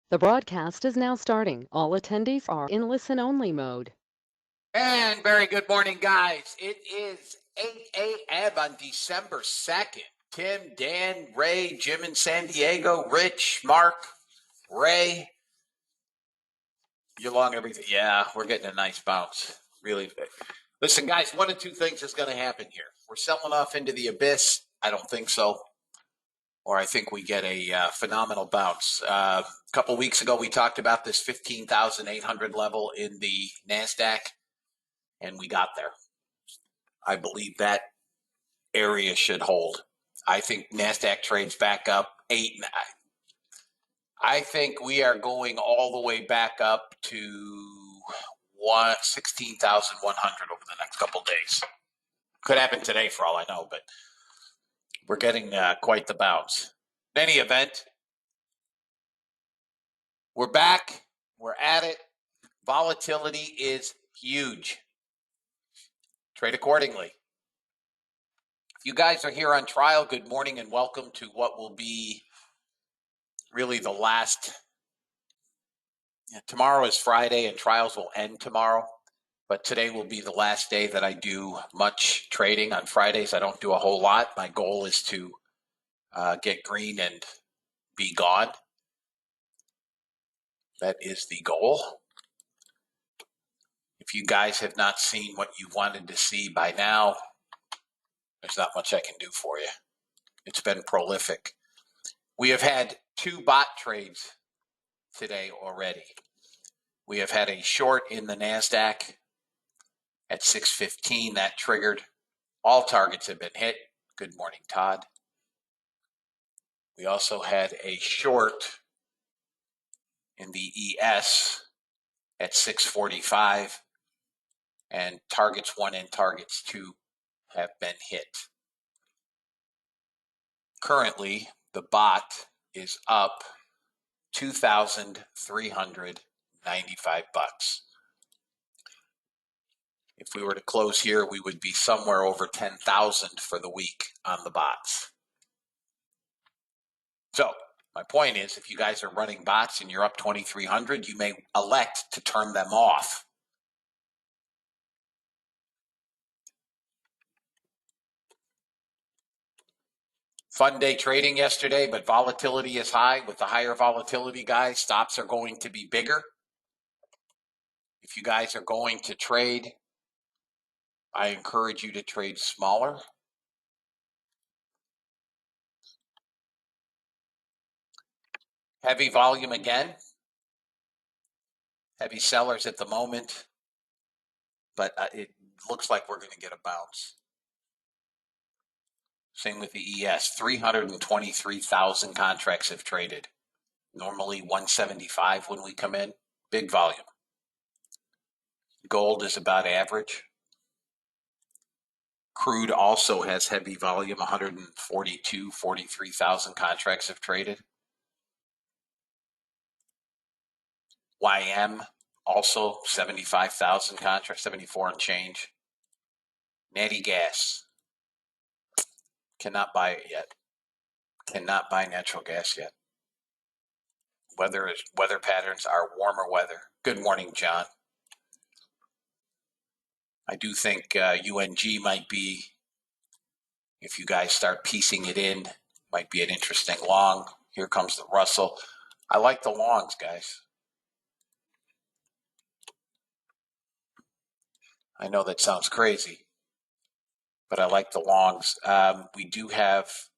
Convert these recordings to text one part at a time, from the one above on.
The broadcast is now starting. All attendees are in listen-only mode. And very good morning, guys. It is 8 a.m. on December 2nd. Tim, Dan, Ray, Jim in San Diego, Rich, Mark, Ray. You long everything. Yeah, we're getting a nice bounce. Really. Listen, guys, one of two things is going to happen here. We're selling off into the abyss. I don't think so. Or I think we get a phenomenal bounce. A couple weeks ago, we talked about this 15,800 level in the NASDAQ, and we got there. I believe that area should hold. I think NASDAQ trades back up 8. I think we are going all the way back up to 16,100 over the next couple of days. Could happen today for all I know, but we're getting quite the bounce. In any event, we're back. We're at it. Volatility is huge. Trade accordingly. If you guys are here on trial, good morning and welcome to what will be really the last. Tomorrow is Friday and trials will end tomorrow, but today will be the last day that I do much trading. On Fridays, I don't do a whole lot. My goal is to get green and be gone. That is the goal. If you guys have not seen what you wanted to see by now, there's not much I can do for you. It's been prolific. We have had 2 bot trades today already. We have had a short in the NASDAQ at 615. That triggered. All targets have been hit. Good morning, Todd. We also had a short in the ES at 645, and targets 1 and targets 2 have been hit. Currently, the bot is up $2,395. If we were to close here, we would be somewhere over 10,000 for the week on the bots. So my point is, if you guys are running bots and you're up 2,300, you may elect to turn them off. Fun day trading yesterday, but volatility is high. With the higher volatility, guys, stops are going to be bigger. If you guys are going to trade, I encourage you to trade smaller. Heavy volume again. Heavy sellers at the moment, but it looks like we're going to get a bounce. Same with the ES. 323,000 contracts have traded. Normally 175 when we come in. Big volume. Gold is about average. Crude also has heavy volume. 43,000 contracts have traded. YM also 75,000 contracts, 74 and change. Natty gas. Cannot buy it yet. Cannot buy natural gas yet. Weather patterns are warmer weather. Good morning, John. I do think UNG might be, if you guys start piecing it in, might be an interesting long. Here comes the Russell. I like the longs, guys. I know that sounds crazy, but I like the longs. We do have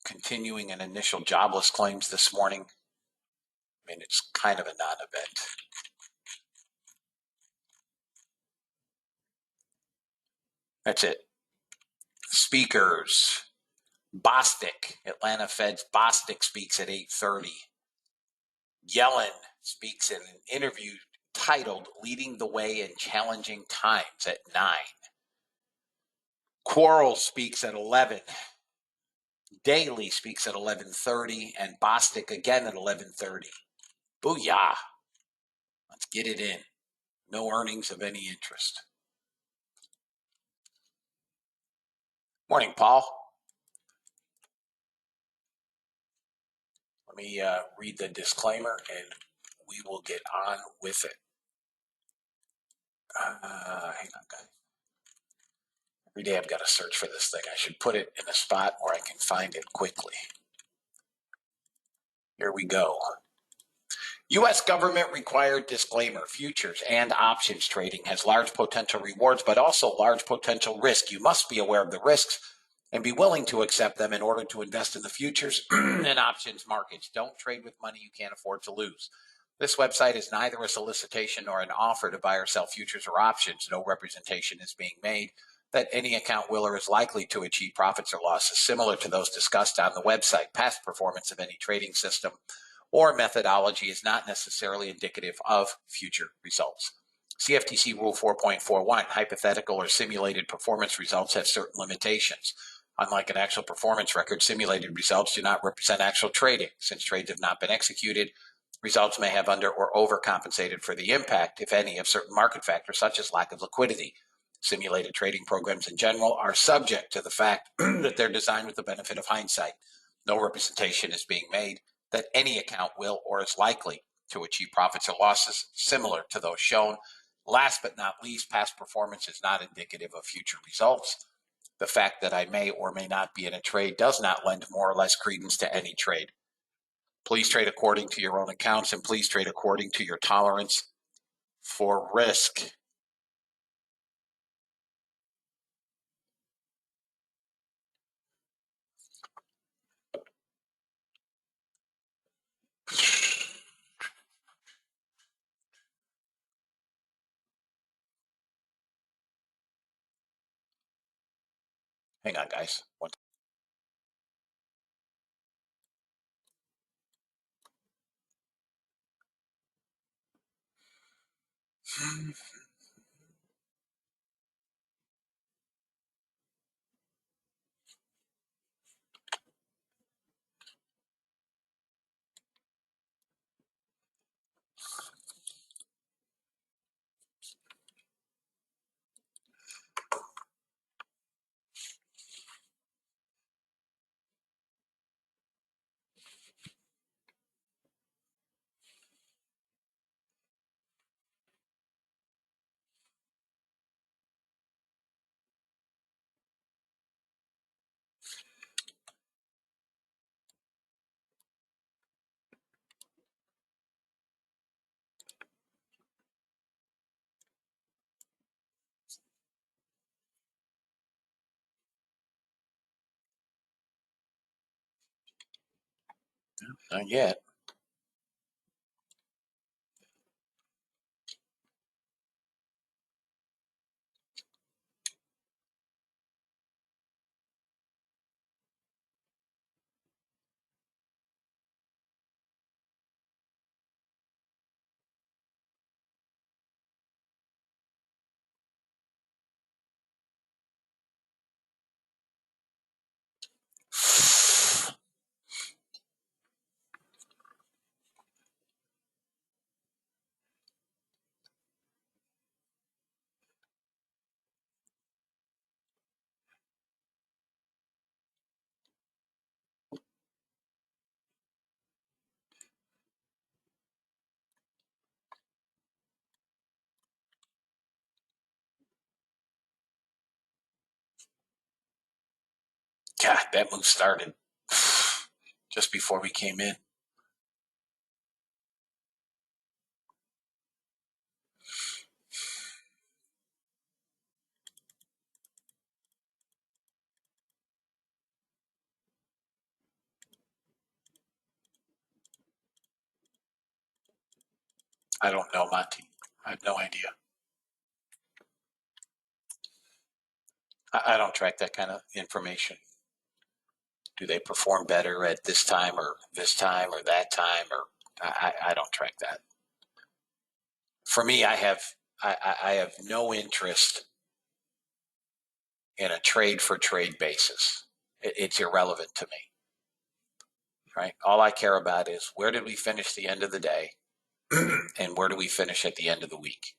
continuing and initial jobless claims this morning. I mean, it's kind of a non-event. That's it. Speakers. Bostic, Atlanta Fed's Bostic speaks at 8:30. Yellen speaks in an interview titled Leading the Way in Challenging Times at 9. Quarles speaks at 11. Daly speaks at 11:30, and Bostic again at 11:30. Booyah. Let's get it in. No earnings of any interest. Morning, Paul. Let me read the disclaimer and we will get on with it. Hang on, guys. Every day I've got to search for this thing. I should put it in a spot where I can find it quickly. Here we go. U.S. government required disclaimer. Futures and options trading has large potential rewards, but also large potential risk. You must be aware of the risks and be willing to accept them in order to invest in the futures and options markets. Don't trade with money you can't afford to lose. This website is neither a solicitation nor an offer to buy or sell futures or options. No representation is being made that any account will or is likely to achieve profits or losses similar to those discussed on the website. Past performance of any trading system or methodology is not necessarily indicative of future results. CFTC Rule 4.41, hypothetical or simulated performance results have certain limitations. Unlike an actual performance record, simulated results do not represent actual trading. Since trades have not been executed, results may have under or overcompensated for the impact, if any, of certain market factors such as lack of liquidity. Simulated trading programs in general are subject to the fact that they're designed with the benefit of hindsight. No representation is being made that any account will or is likely to achieve profits or losses similar to those shown. Last but not least, past performance is not indicative of future results. The fact that I may or may not be in a trade does not lend more or less credence to any trade. Please trade according to your own accounts and please trade according to your tolerance for risk. Hang on, guys. Not yet. God, that move started just before we came in. I don't know, Monty. I have no idea. I don't track that kind of information. Do they perform better at this time or that time? Or I don't track that. For me, I have no interest in a trade for trade basis. It's irrelevant to me. Right? All I care about is where did we finish the end of the day and where do we finish at the end of the week?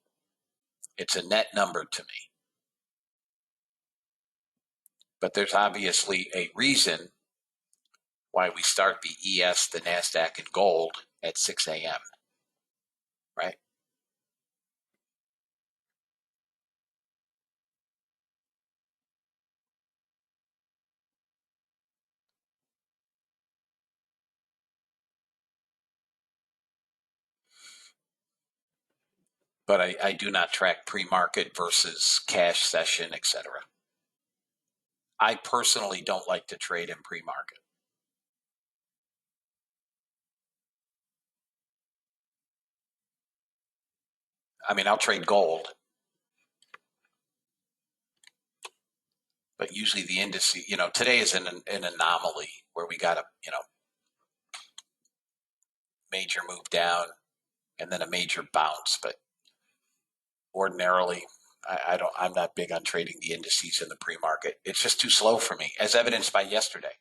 It's a net number to me. But there's obviously a reason why we start the ES, the NASDAQ, and gold at 6 a.m., right? But I do not track pre-market versus cash session, etc. I personally don't like to trade in pre-market. I mean, I'll trade gold, but usually the index, today is an anomaly where we got a, major move down and then a major bounce. But ordinarily, I'm not big on trading the indices in the pre-market. It's just too slow for me, as evidenced by yesterday.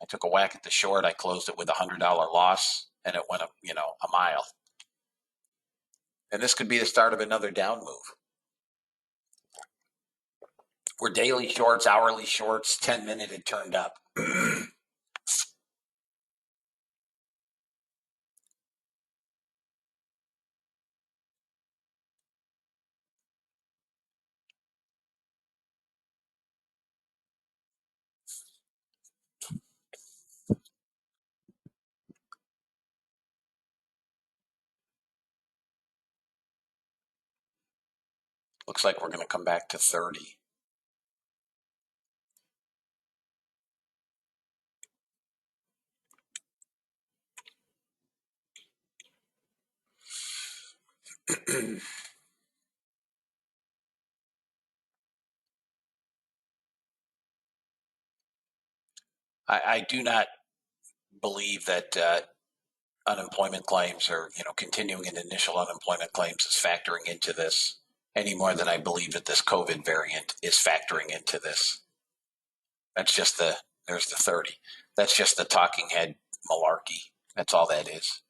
I took a whack at the short. I closed it with a $100 loss, and it went up, a mile. And this could be the start of another down move. We're daily shorts, hourly shorts, 10-minute it turned up. Looks like we're going to come back to 30. I do not believe that unemployment claims or continuing in initial unemployment claims is factoring into this any more than I believe that this COVID variant is factoring into this. That's just there's the 30. That's just the talking head malarkey. That's all that is.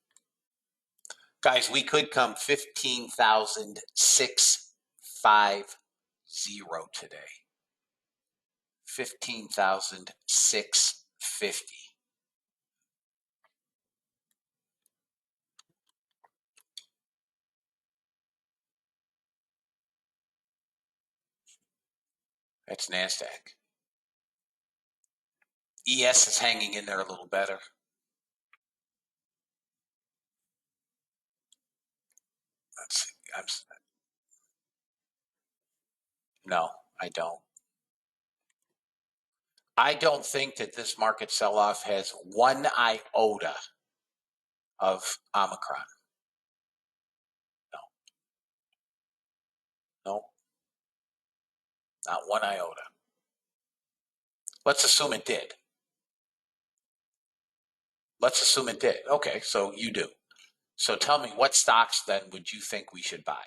Guys, we could come 15,650 today. 15,650. That's NASDAQ. ES is hanging in there a little better. Let's see. No, I don't. I don't think that this market sell-off has one iota of Omicron. No, not one iota. Let's assume it did. Let's assume it did. Okay, so you do. So tell me, what stocks then would you think we should buy?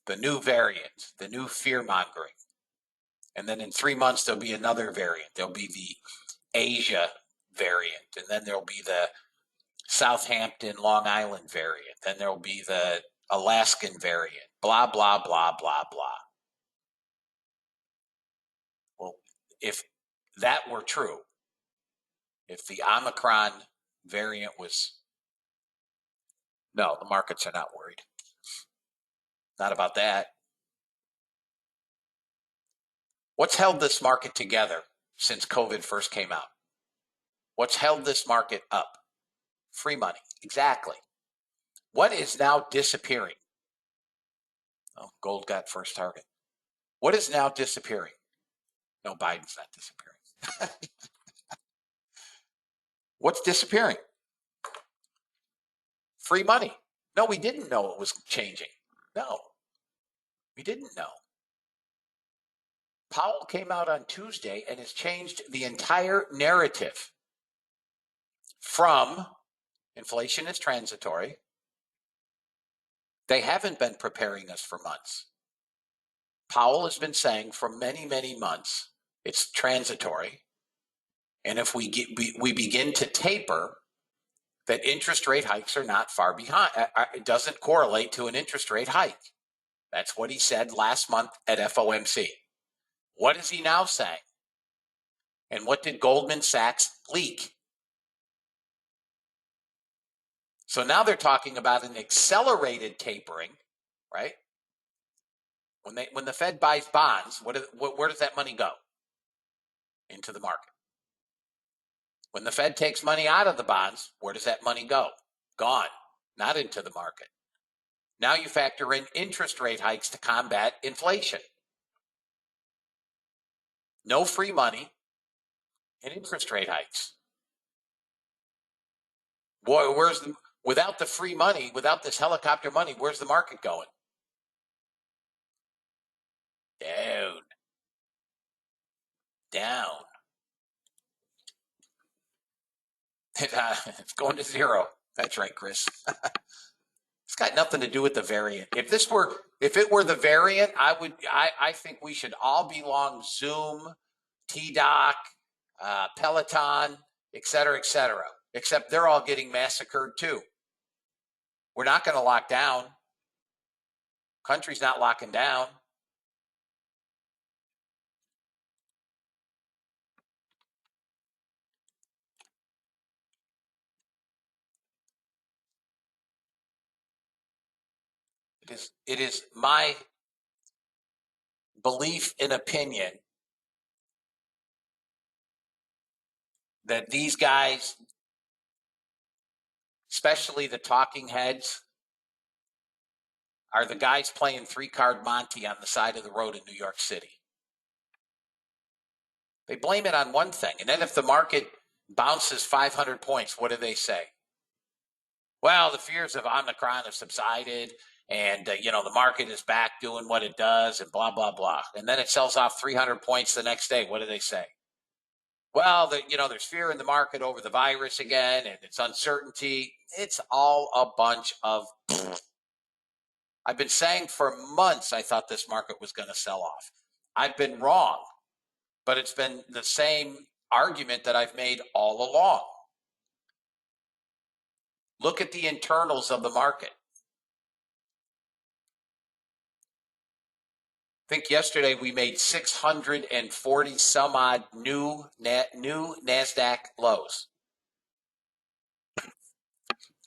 The new variant, the new fear-mongering. And then in 3 months, there'll be another variant. There'll be the Asia variant. And then there'll be the Southampton, Long Island variant. Then there'll be the Alaskan variant. Blah, blah, blah, blah, blah. Well, if that were true, if the Omicron variant was, no, the markets are not worried. Not about that. What's held this market together since COVID first came out? What's held this market up? Free money. Exactly. What is now disappearing? Oh, gold got first target. What is now disappearing? No, Biden's not disappearing. What's disappearing? Free money. No, we didn't know it was changing. No, we didn't know. Powell came out on Tuesday and has changed the entire narrative from inflation is transitory. They haven't been preparing us for months. Powell has been saying for many, many months it's transitory. And if we begin to taper, that interest rate hikes are not far behind. It doesn't correlate to an interest rate hike. That's what he said last month at FOMC. What is he now saying? And what did Goldman Sachs leak? So now they're talking about an accelerated tapering, right? When the Fed buys bonds, where does that money go? Into the market. When the Fed takes money out of the bonds, where does that money go? Gone, not into the market. Now you factor in interest rate hikes to combat inflation. No free money and interest rate hikes. Boy, without the free money, without this helicopter money, where's the market going? Down. Down. It's going to zero. That's right, Chris. It's got nothing to do with the variant. If it were the variant, I think we should all be long Zoom, TDoc, Peloton, et cetera, et cetera. Except they're all getting massacred too. We're not going to lock down. Country's not locking down. It is my belief and opinion that these guys, especially the talking heads, are the guys playing 3-card Monte on the side of the road in New York City. They blame it on one thing. And then if the market bounces 500 points, what do they say? Well, the fears of Omicron have subsided and, the market is back doing what it does and blah, blah, blah. And then it sells off 300 points the next day. What do they say? Well, there's fear in the market over the virus again and it's uncertainty. It's all a bunch of I've been saying for months I thought this market was going to sell off. I've been wrong, but it's been the same argument that I've made all along. Look at the internals of the market. I think yesterday we made 640 some odd new NASDAQ lows.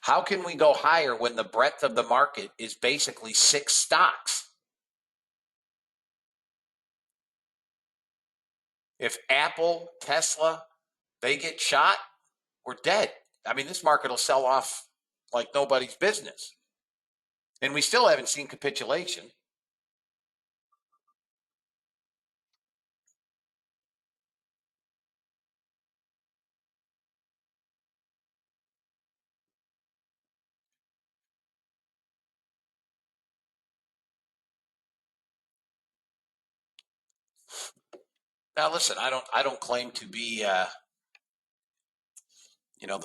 How can we go higher when the breadth of the market is basically 6 stocks? If Apple, Tesla, they get shot, we're dead. I mean, this market will sell off like nobody's business. And we still haven't seen capitulation. Now, listen, I don't claim to be, the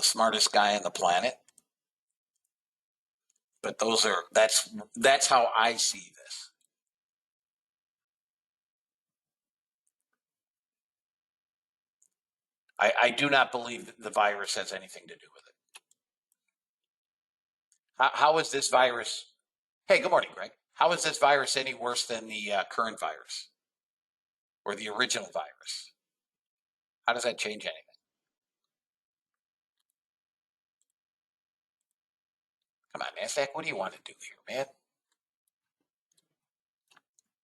smartest guy on the planet, but that's how I see this. I do not believe that the virus has anything to do with it. How is this virus? Hey, good morning, Greg. How is this virus any worse than the current virus or the original virus? How does that change anything? Come on, NASDAQ, what do you want to do here, man?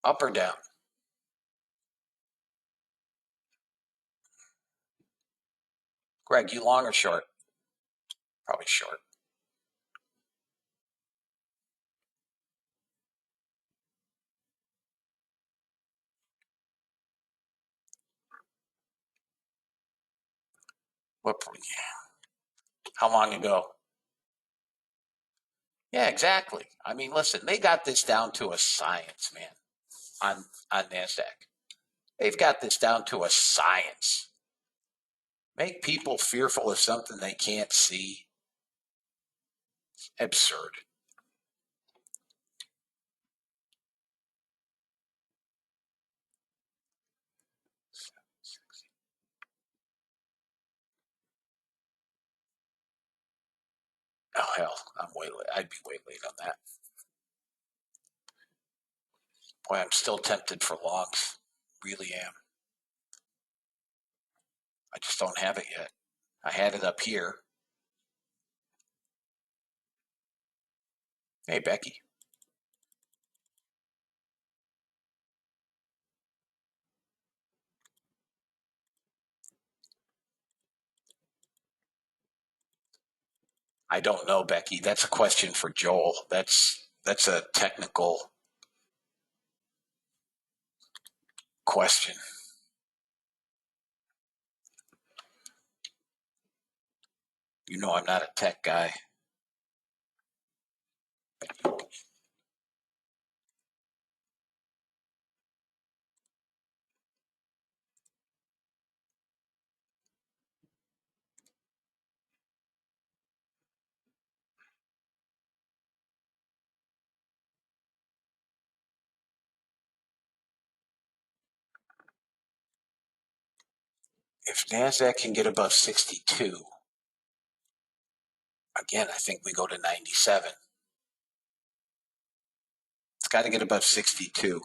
Up or down? Greg, you long or short? Probably short. What? How long ago? Yeah, exactly. I mean, listen, they got this down to a science, man, on NASDAQ. They've got this down to a science. Make people fearful of something they can't see. Absurd. Oh, hell, I'd be way late on that. Boy, I'm still tempted for longs. Really am. I just don't have it yet. I had it up here. Hey, Becky. I don't know, Becky. That's a question for Joel. That's a technical question. You know I'm not a tech guy. If NASDAQ can get above 62, again, I think we go to 97. It's got to get above 62.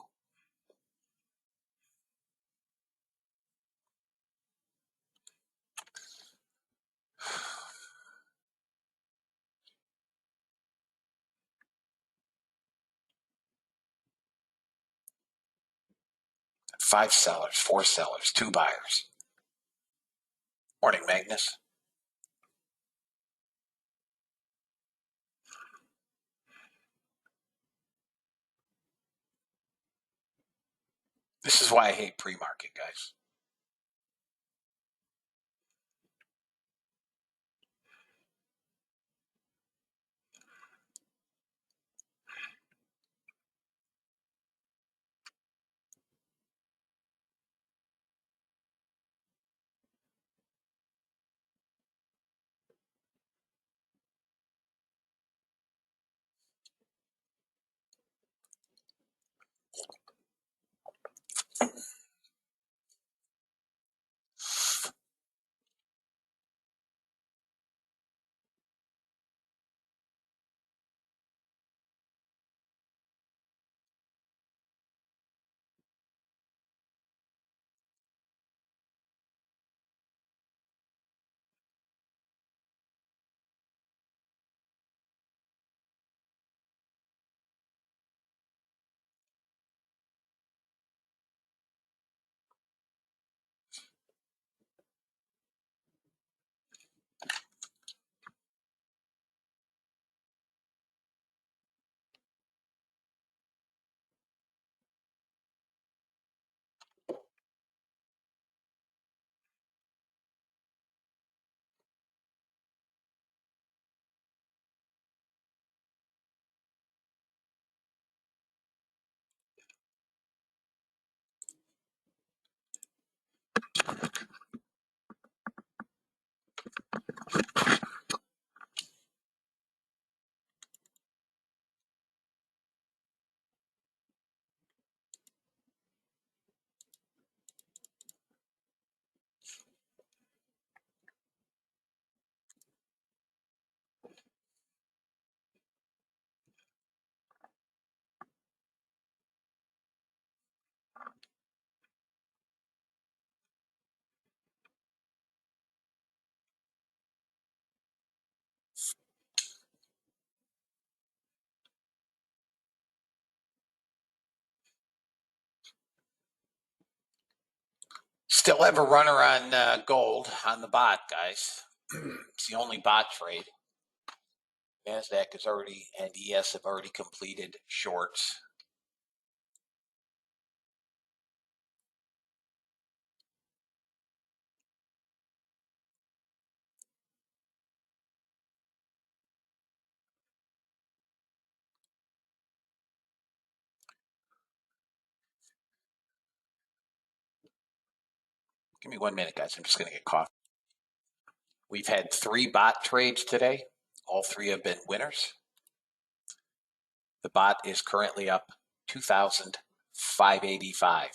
Five sellers, four sellers, two buyers. Morning, Magnus. This is why I hate pre-market, guys. Still have a runner on gold on the bot, guys. It's the only bot trade. NASDAQ is already, and ES have already completed shorts. Give me 1 minute, guys. I'm just going to get coffee. We've had 3 bot trades today. All 3 have been winners. The bot is currently up 2,585.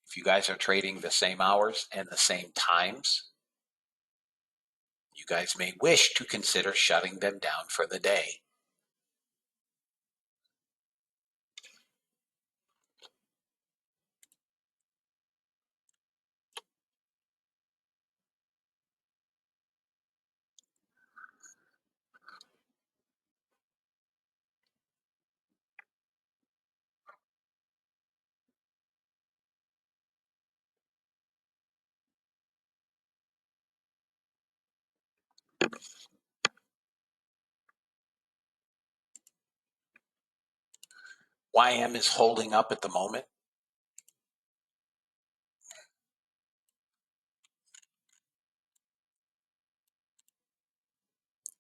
If you guys are trading the same hours and the same times, you guys may wish to consider shutting them down for the day. YM is holding up at the moment.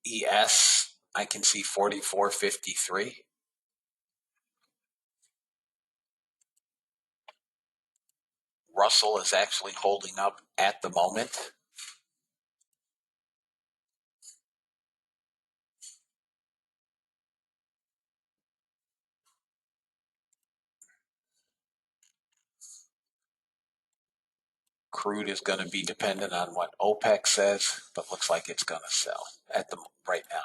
ES, I can see 44.53. Russell is actually holding up at the moment. Crude is going to be dependent on what OPEC says, but looks like it's going to sell at the right now.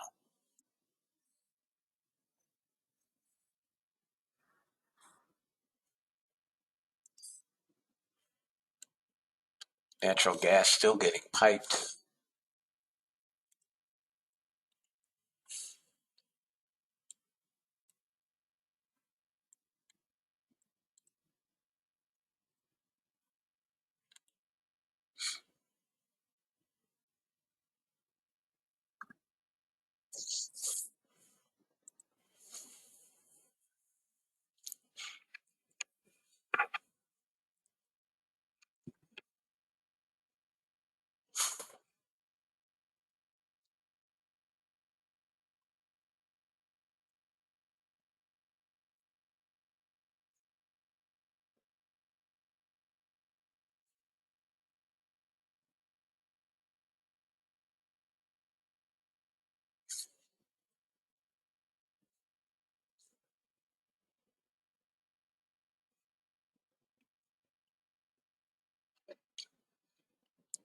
Natural gas still getting piped.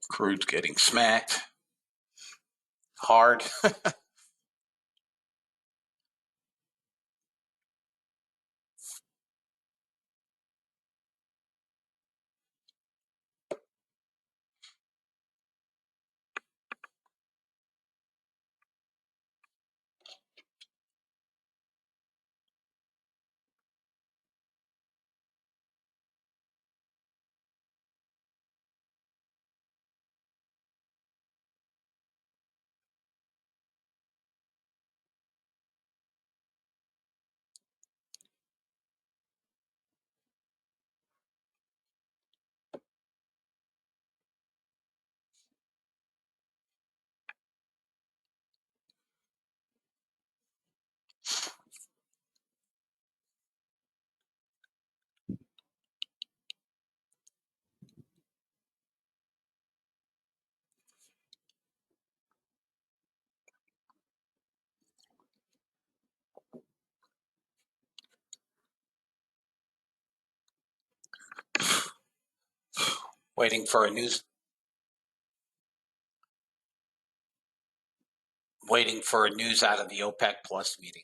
Crude's getting smacked hard. Waiting for news out of the OPEC Plus meeting.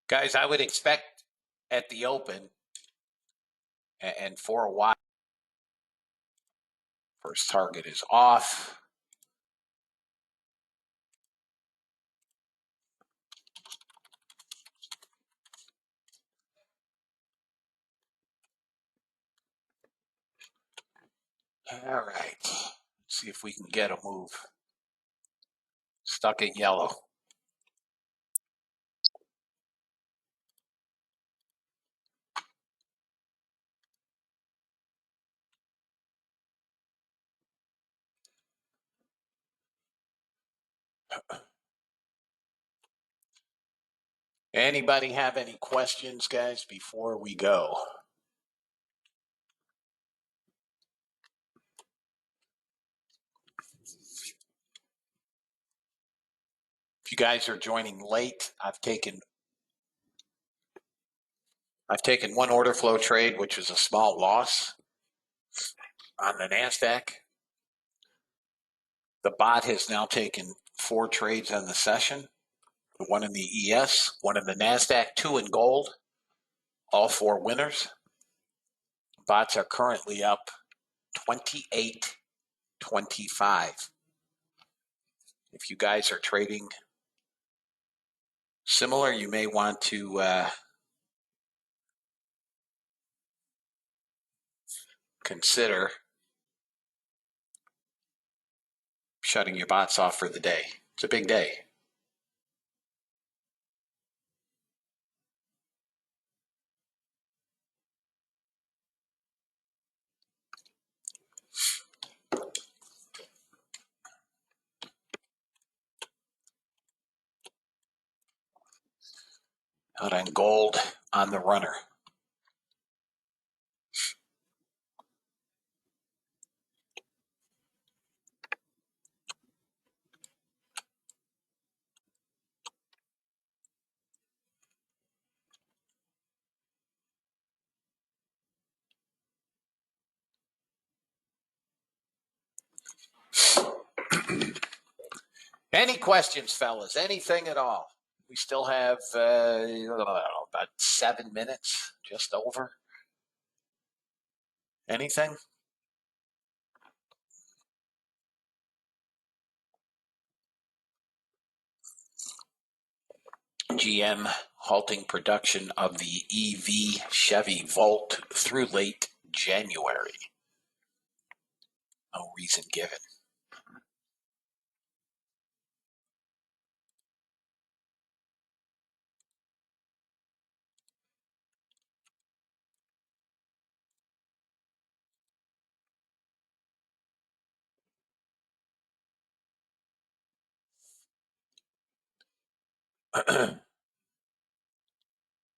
Guys, I would expect at the open and for a while, first target is off. All right, let's see if we can get a move. Stuck at yellow. Anybody have any questions, guys, before we go? If you guys are joining late, I've taken one order flow trade, which was a small loss on the NASDAQ. The bot has now taken 4 trades on the session. One in the ES, one in the NASDAQ, 2 in gold, all 4 winners. Bots are currently up 28.25. If you guys are trading similar, you may want to consider shutting your bots off for the day. It's a big day. Out on gold on the runner. Any questions, fellas? Anything at all? We still have about 7 minutes, just over. Anything? GM halting production of the EV Chevy Volt through late January. No reason given.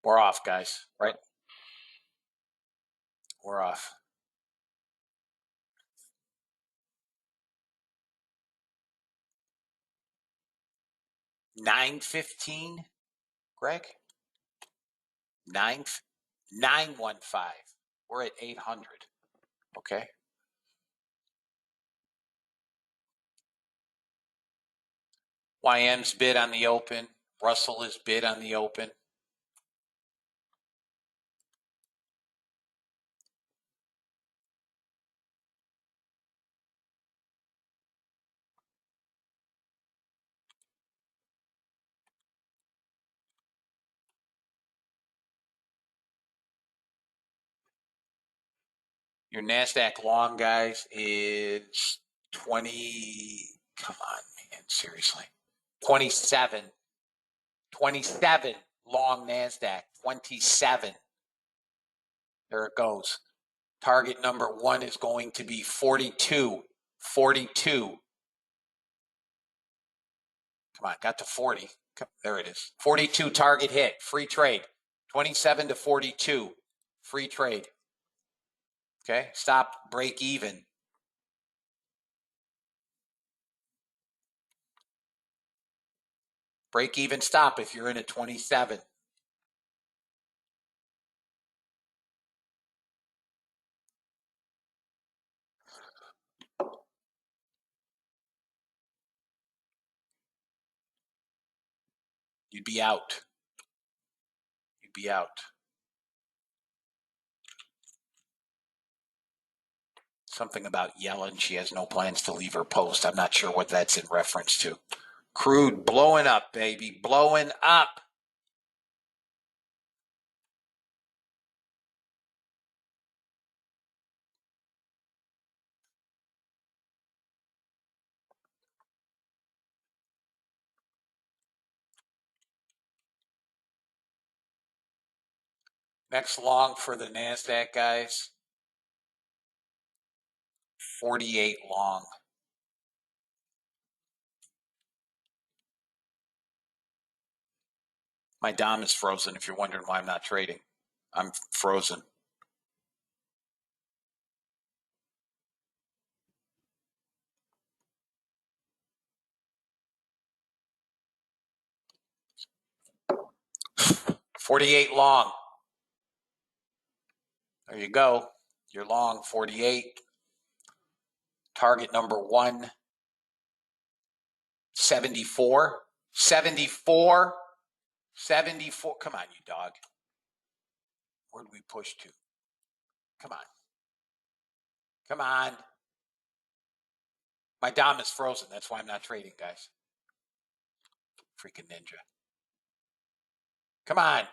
We're off, guys, right? We're off. $9.15, Greg? 915. We're at 800. Okay. YM's bid on the open. Russell is bid on the open. Your NASDAQ long, guys, is 20. Come on, man. Seriously. 27. 27 long NASDAQ. 27. There it goes. Target number 1 is going to be 42. 42. Come on, got to 40. There it is. 42 target hit. Free trade. 27 to 42. Free trade. Okay, stop, break even. Break even stop if you're in at 27. You'd be out. You'd be out. Something about Yellen. She has no plans to leave her post. I'm not sure what that's in reference to. Crude blowing up, baby. Blowing up. Next long for the NASDAQ, guys. 48 long. My DOM is frozen if you're wondering why I'm not trading. I'm frozen. $48 long. There you go. You're long 48. Target number 1, 74. 74. 74. Come on, you dog. Where did we push to? Come on. Come on. My Dom is frozen. That's why I'm not trading, guys. Freaking Ninja. Come on.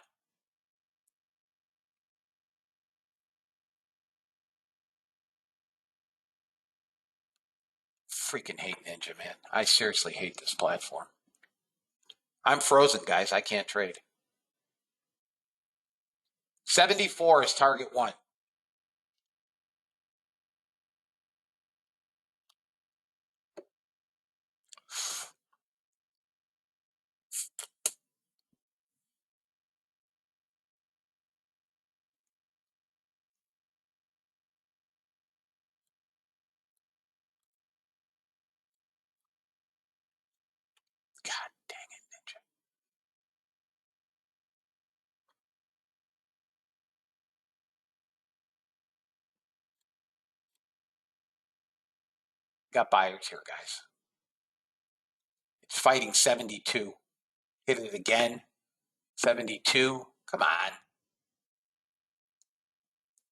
Freaking hate Ninja, man. I seriously hate this platform. I'm frozen, guys. I can't trade. 74 is target one. God dang it, Ninja. Got buyers here, guys. It's fighting 72. Hit it again. 72. Come on.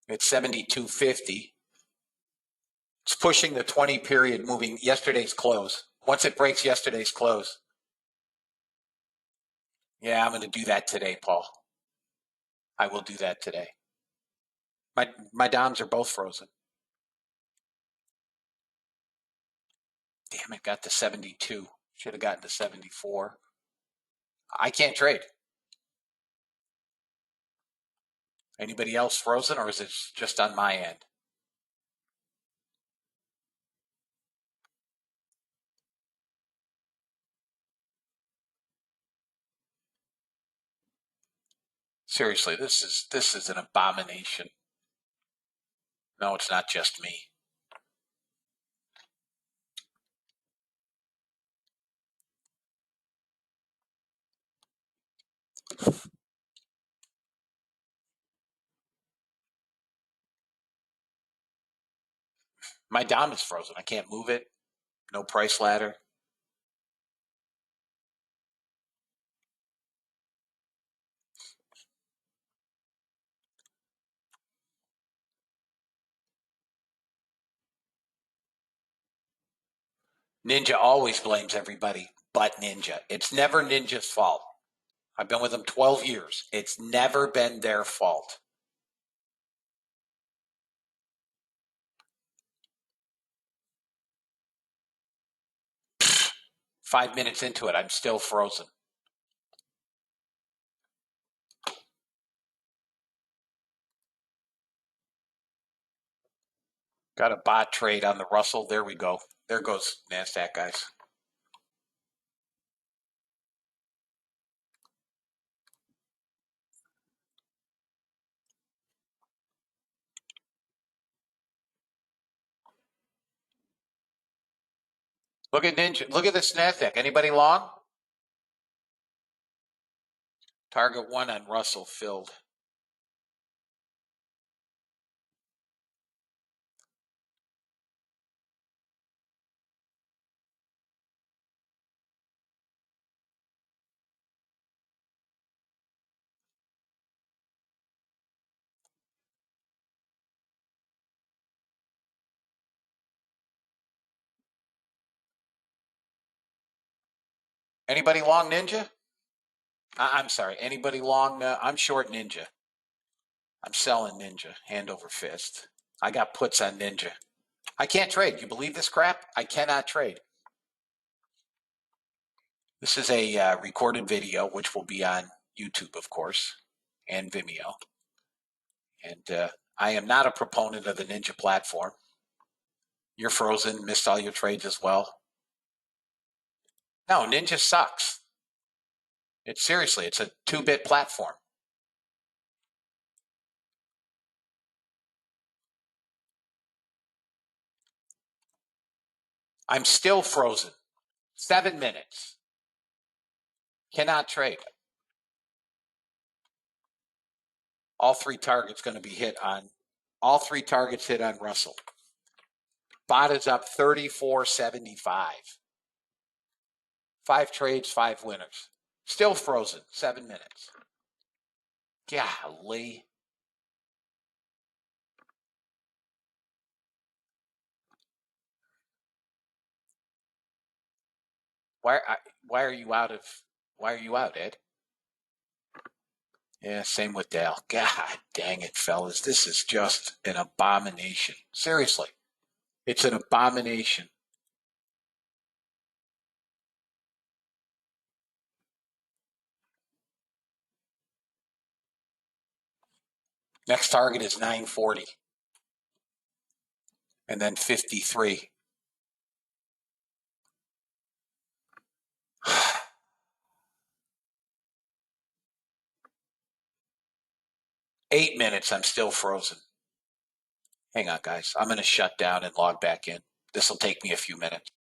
It's 72.50. It's pushing the 20 period, moving yesterday's close. Once it breaks yesterday's close. Yeah, I'm going to do that today, Paul. I will do that today. My DOMs are both frozen. Damn it, got to 72. Should have gotten to 74. I can't trade. Anybody else frozen, or is it just on my end? Seriously, this is an abomination. No, it's not just me. My DOM is frozen. I can't move it. No price ladder. Ninja always blames everybody but Ninja. It's never Ninja's fault. I've been with them 12 years. It's never been their fault. Pfft, 5 minutes into it, I'm still frozen. Got a bot trade on the Russell. There we go. There goes NASDAQ, guys. Look at Ninja. Look at this NASDAQ. Anybody long? Target one on Russell filled. Anybody long Ninja? I'm sorry. Anybody long? I'm short Ninja. I'm selling Ninja, hand over fist. I got puts on Ninja. I can't trade. You believe this crap? I cannot trade. This is a recorded video, which will be on YouTube, of course, and Vimeo. And I am not a proponent of the Ninja platform. You're frozen, missed all your trades as well. No, Ninja sucks. It's seriously, it's a 2-bit platform. I'm still frozen. 7 minutes. Cannot trade. All three targets going to be hit on. All three targets hit on Russell. Bot is up 34.75. 5 trades, 5 winners. Still frozen. 7 minutes. Golly. Why are you out of? Why are you out, Ed? Yeah, same with Dale. God dang it, fellas. This is just an abomination. Seriously. It's an abomination. Next target is 940. And then 53. Eight minutes, I'm still frozen. Hang on, guys. I'm going to shut down and log back in. This will take me a few minutes.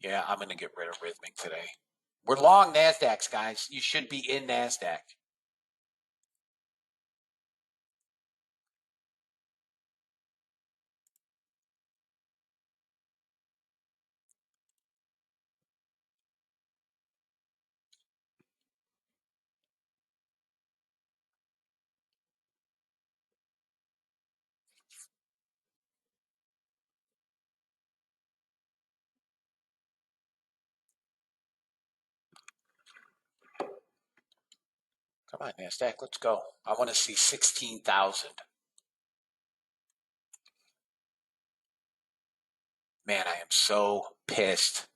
Yeah, I'm going to get rid of Rhythmic today. We're long NASDAQs, guys. You should be in NASDAQ. Come on, NASDAQ. Let's go. I want to see 16,000. Man, I am so pissed.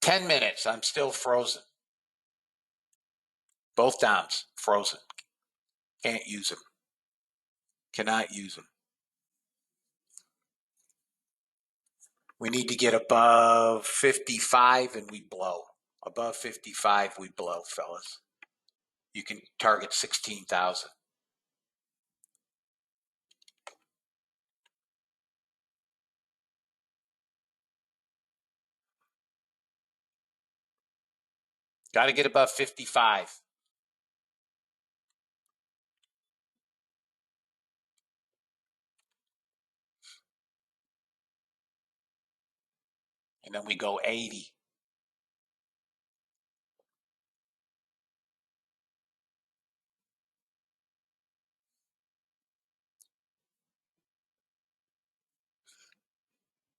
$10 minutes. I'm still frozen. Both DOMs frozen. Can't use them. Cannot use them. We need to get above 55 and we blow. Above 55, we blow, fellas. You can target 16,000. Got to get above 55. And then we go 80.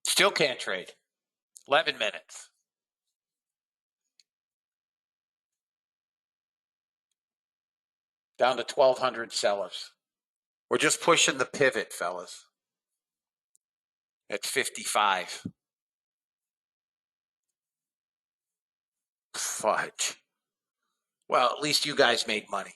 Still can't trade. 11 minutes. Down to 1,200 sellers. We're just pushing the pivot, fellas. At 55. Fudge. Well, at least you guys made money.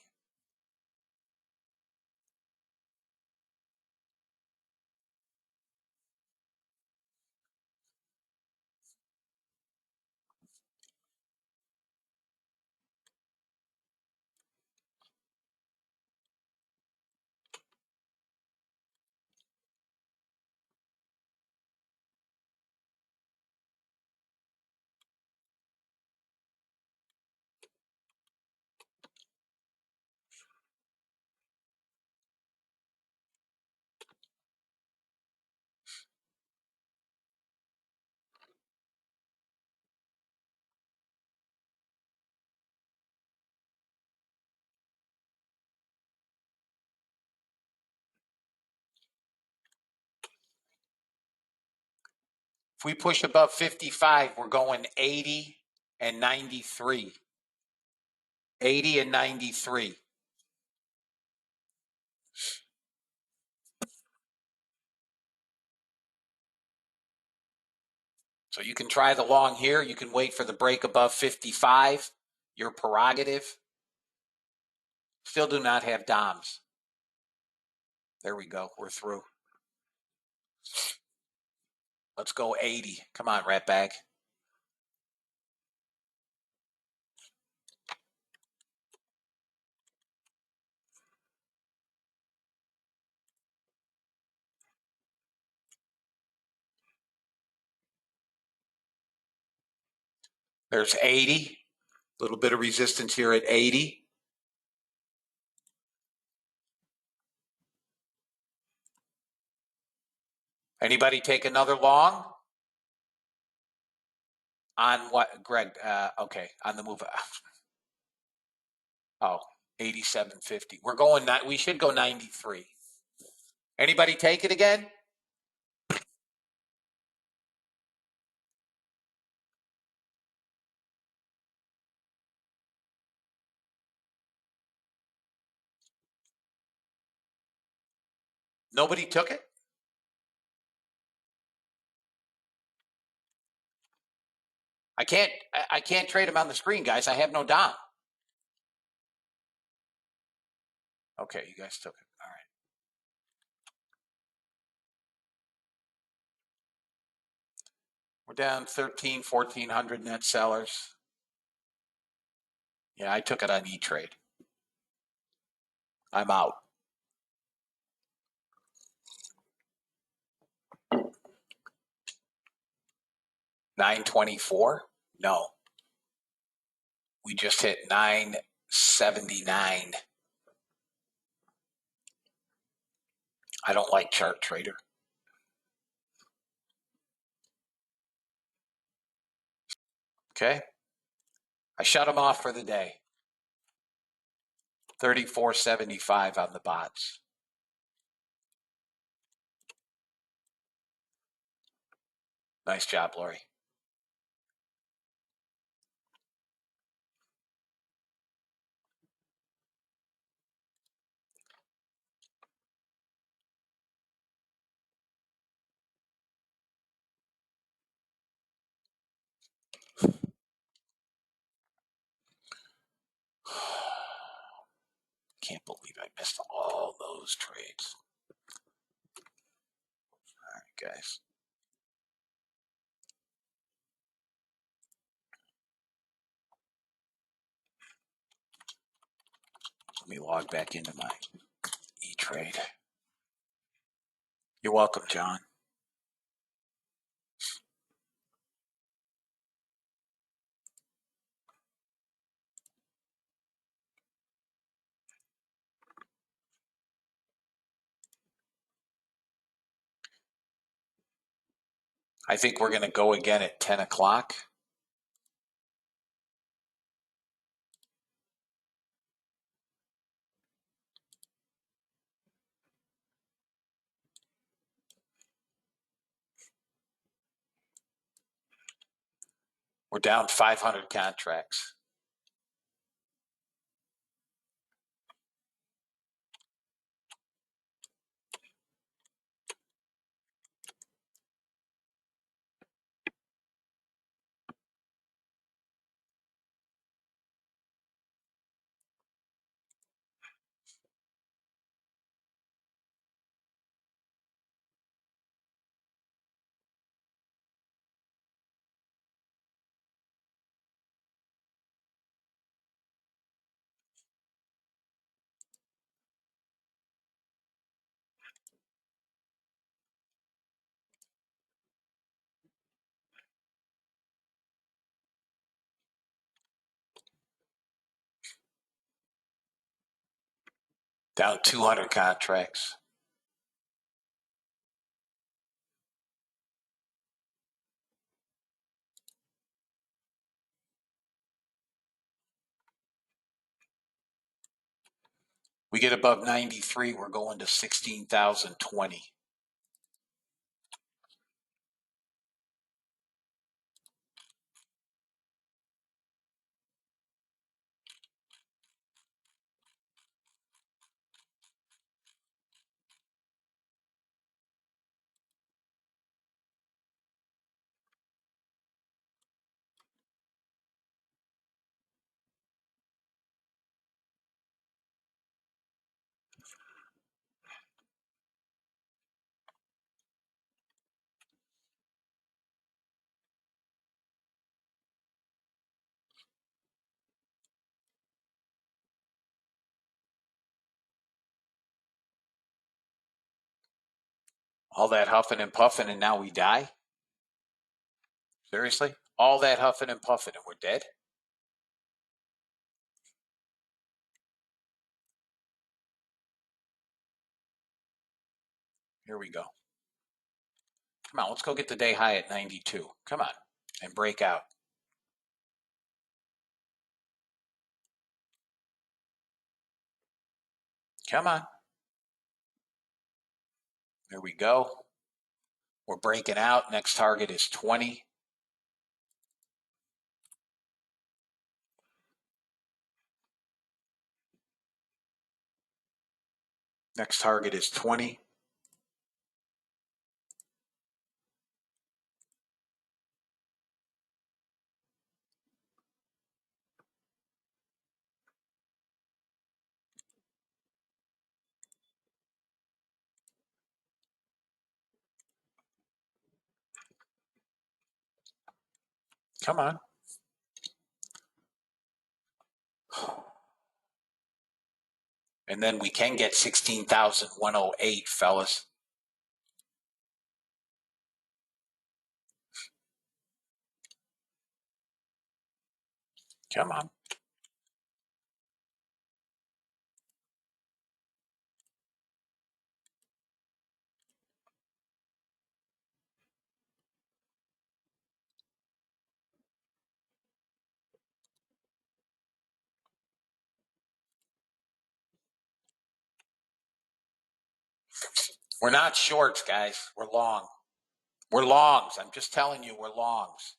If we push above 55, we're going 80 and 93. 80 and 93. So you can try the long here. You can wait for the break above 55. Your prerogative. Still do not have DOMs. There we go. We're through. Let's go 80. Come on, Ratbag. There's 80. A little bit of resistance here at 80. Anybody take another long? On what, Greg? Okay, on the move. Oh, 87.50. We're going, we should go 93. Anybody take it again? Nobody took it? I can't trade them on the screen, guys. I have no Dom. Okay, you guys took it. All right. We're down 1,400 net sellers. Yeah, I took it on E-Trade. I'm out. $924? No. We just hit 979. I don't like Chart Trader. Okay. I shut them off for the day. 34.75 on the bots. Nice job, Lori. Can't believe I missed all those trades. All right, guys. Let me log back into my E-Trade. You're welcome, John. I think we're going to go again at 10 o'clock. We're down 500 contracts. Down 200 contracts. We get above 93, we're going to 16,020. All that huffing and puffing and now we die? Seriously? All that huffing and puffing and we're dead? Here we go. Come on, let's go get the day high at 92. Come on, and break out. Come on. There we go. We're breaking out. Next target is 20. Next target is 20. Come on. And then we can get 16,108, fellas. Come on. We're not shorts, guys. We're long. We're longs. I'm just telling you, we're longs.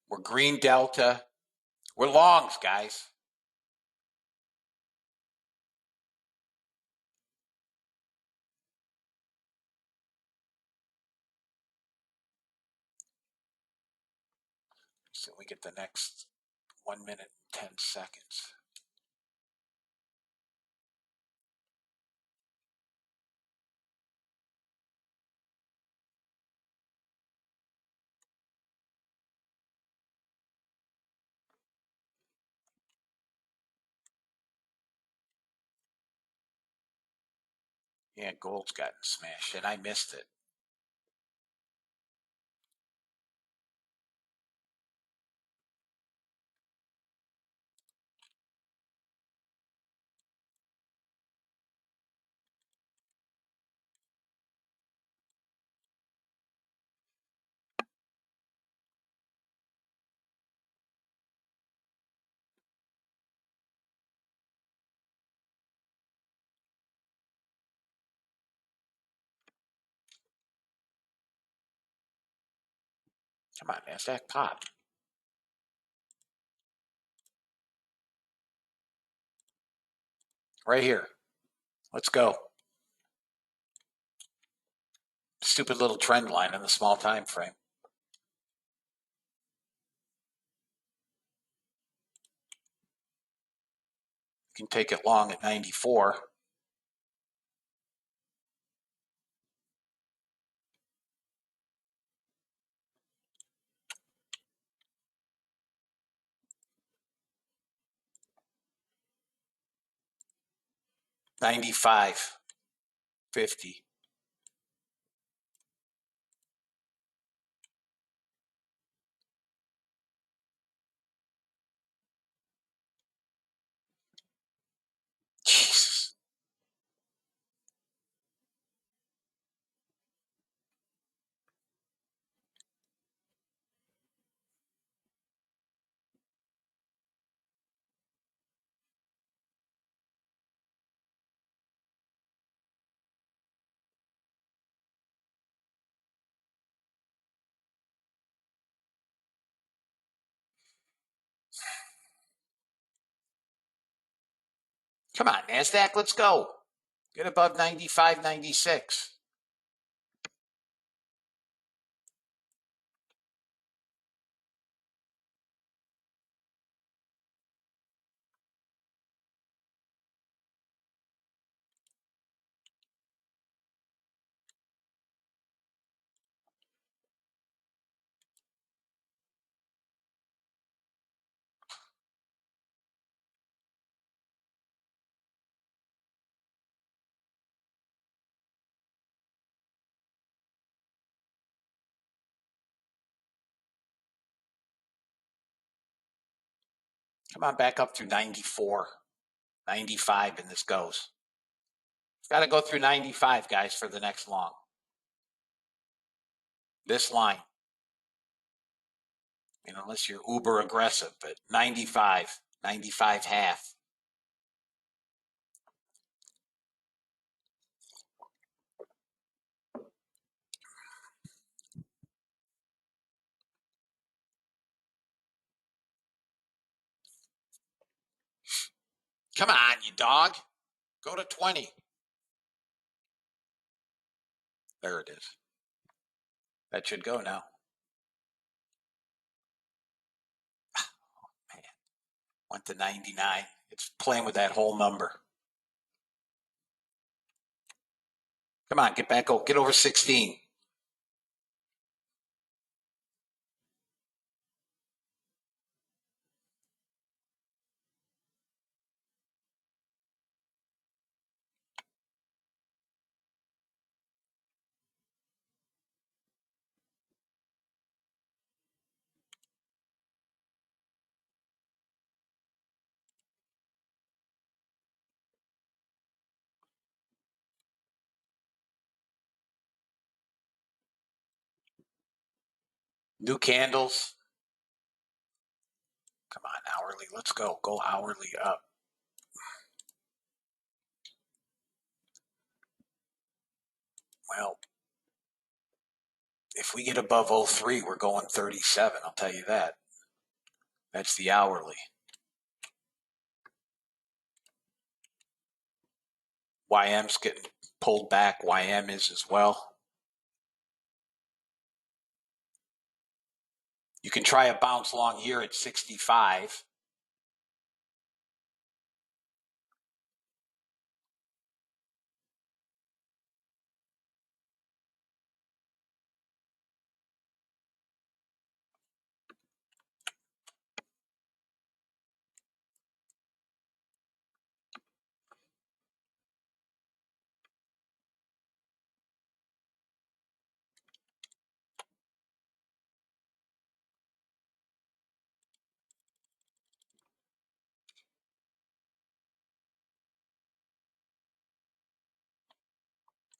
We're green delta. We're longs, guys. So we get the next 1 minute and 10 seconds. Yeah, gold's gotten smashed, and I missed it. Come on, NASDAQ pop. Right here. Let's go. Stupid little trend line in the small time frame. You can take it long at 94. $95, $50. Jesus. Come on, NASDAQ, let's go. Get above 95, 96. Come on, back up through 94, 95, and this goes. Got to go through 95, guys, for the next long. This line. Unless you're uber aggressive, but 95, 95 half. Come on, you dog. Go to 20. There it is. That should go now. Man, went to 99. It's playing with that whole number. Come on, get back. Get over 16. New candles. Come on, hourly. Let's go. Go hourly up. Well, if we get above 03, we're going 37. I'll tell you that. That's the hourly. YM's getting pulled back. YM is as well. You can try a bounce long here at 65.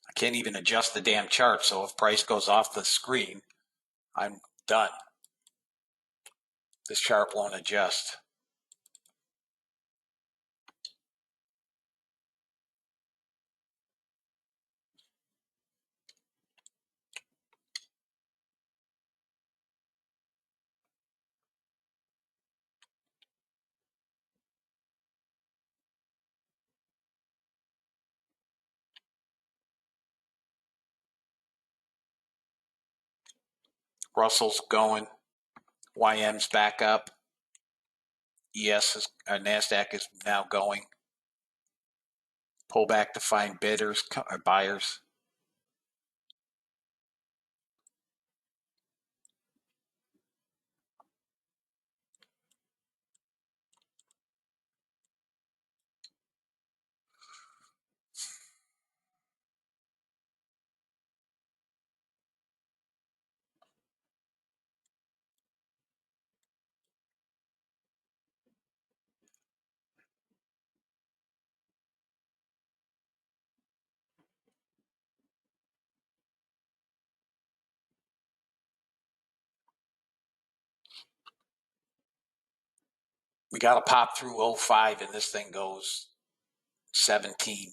I can't even adjust the damn chart, so if price goes off the screen, I'm done. This chart won't adjust. Russell's going. YM's back up. NASDAQ is now going. Pull back to find bidders or buyers. We got to pop through 05 and this thing goes 17.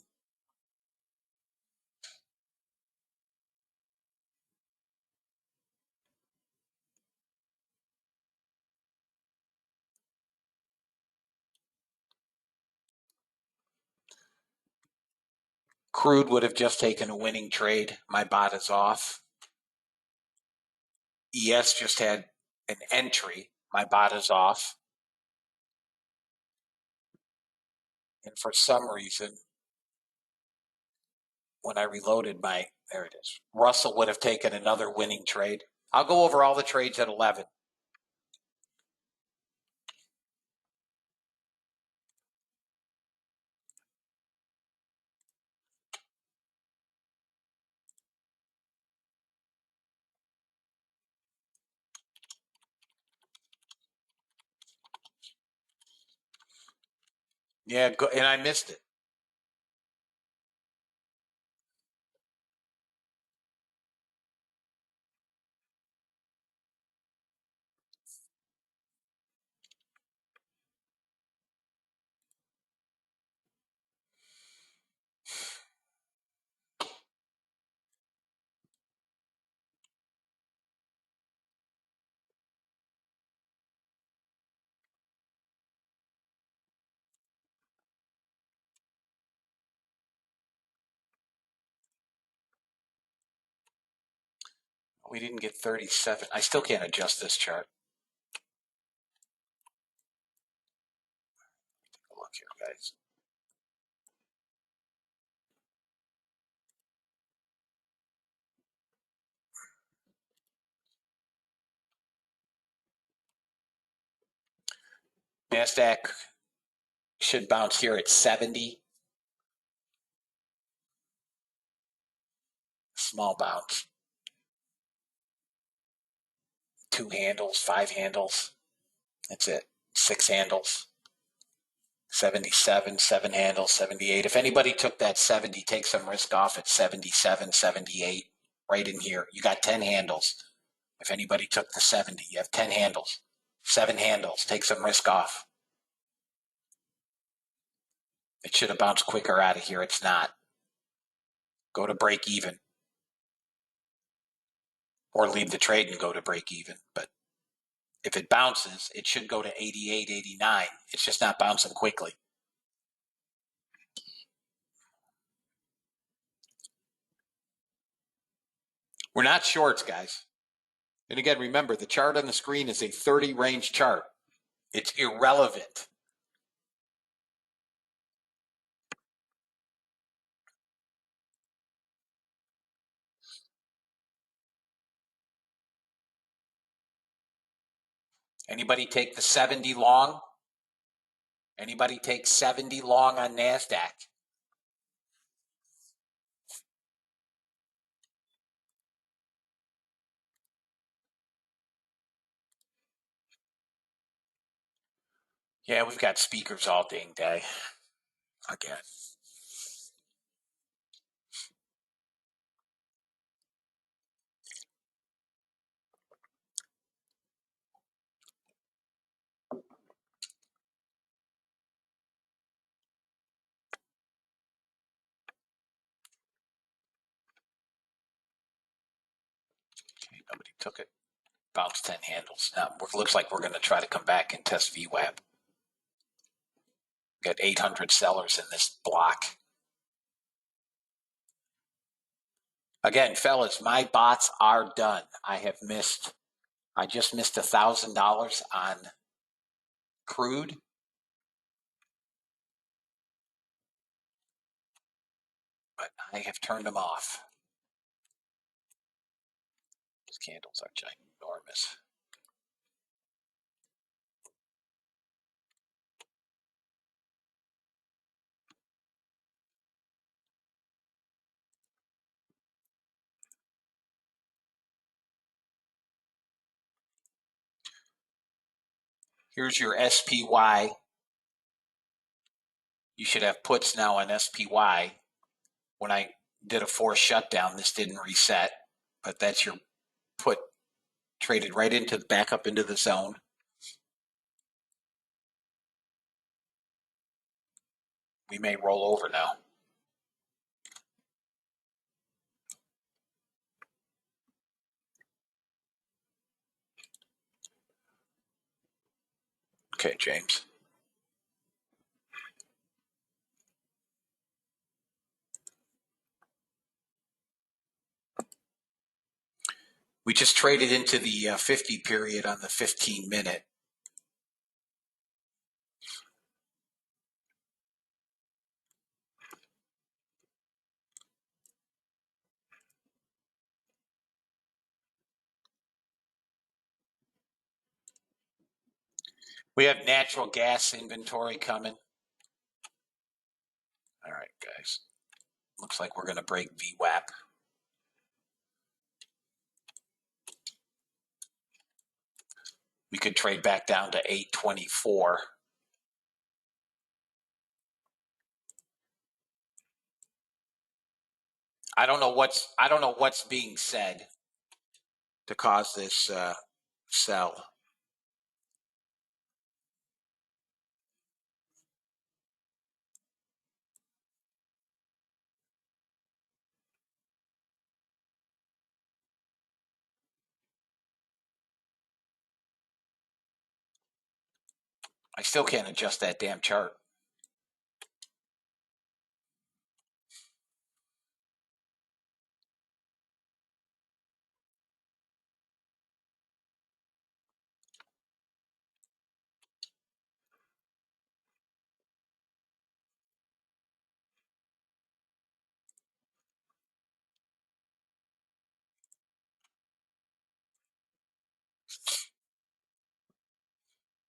Crude would have just taken a winning trade. My bot is off. ES just had an entry. My bot is off. And for some reason, when I reloaded there it is. Russell would have taken another winning trade. I'll go over all the trades at 11. Yeah, and I missed it. We didn't get 37. I still can't adjust this chart. Take a look here, guys. NASDAQ should bounce here at 70. Small bounce. 2 handles, 5 handles. That's it. 6 handles. 77, 7 handles, 78. If anybody took that 70, take some risk off at 77, 78, right in here. You got 10 handles. If anybody took the 70, you have 10 handles, 7 handles. Take some risk off. It should have bounced quicker out of here. It's not. Go to break even. Or leave the trade and go to break even. But if it bounces, it should go to 88, 89. It's just not bouncing quickly. We're not shorts, guys. And again, remember, the chart on the screen is a 30 range chart. It's irrelevant. Anybody take the 70 long? Anybody take 70 long on NASDAQ? Yeah, we've got speakers all dang day. Again. Okay, nobody took it. Bounce 10 handles. Now, it looks like we're going to try to come back and test VWAP. Got 800 sellers in this block. Again, fellas, my bots are done. I just missed $1,000 on crude. But I have turned them off. These candles are ginormous. Here's your SPY. You should have puts now on SPY. When I did a forced shutdown, this didn't reset, but that's your put traded right into back up into the zone. We may roll over now. Okay, James. We just traded into the 50 period on the 15-minute. We have natural gas inventory coming. All right, guys. Looks like we're going to break VWAP. We could trade back down to 824. I don't know what's being said to cause this sell. I still can't adjust that damn chart.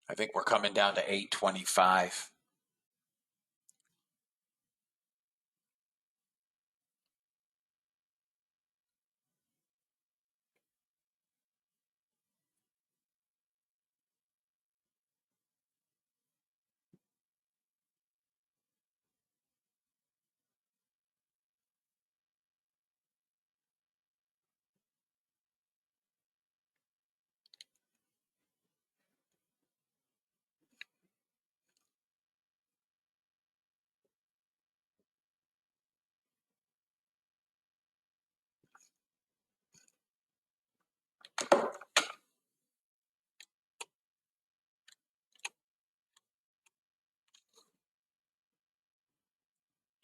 I think we're coming down to 825.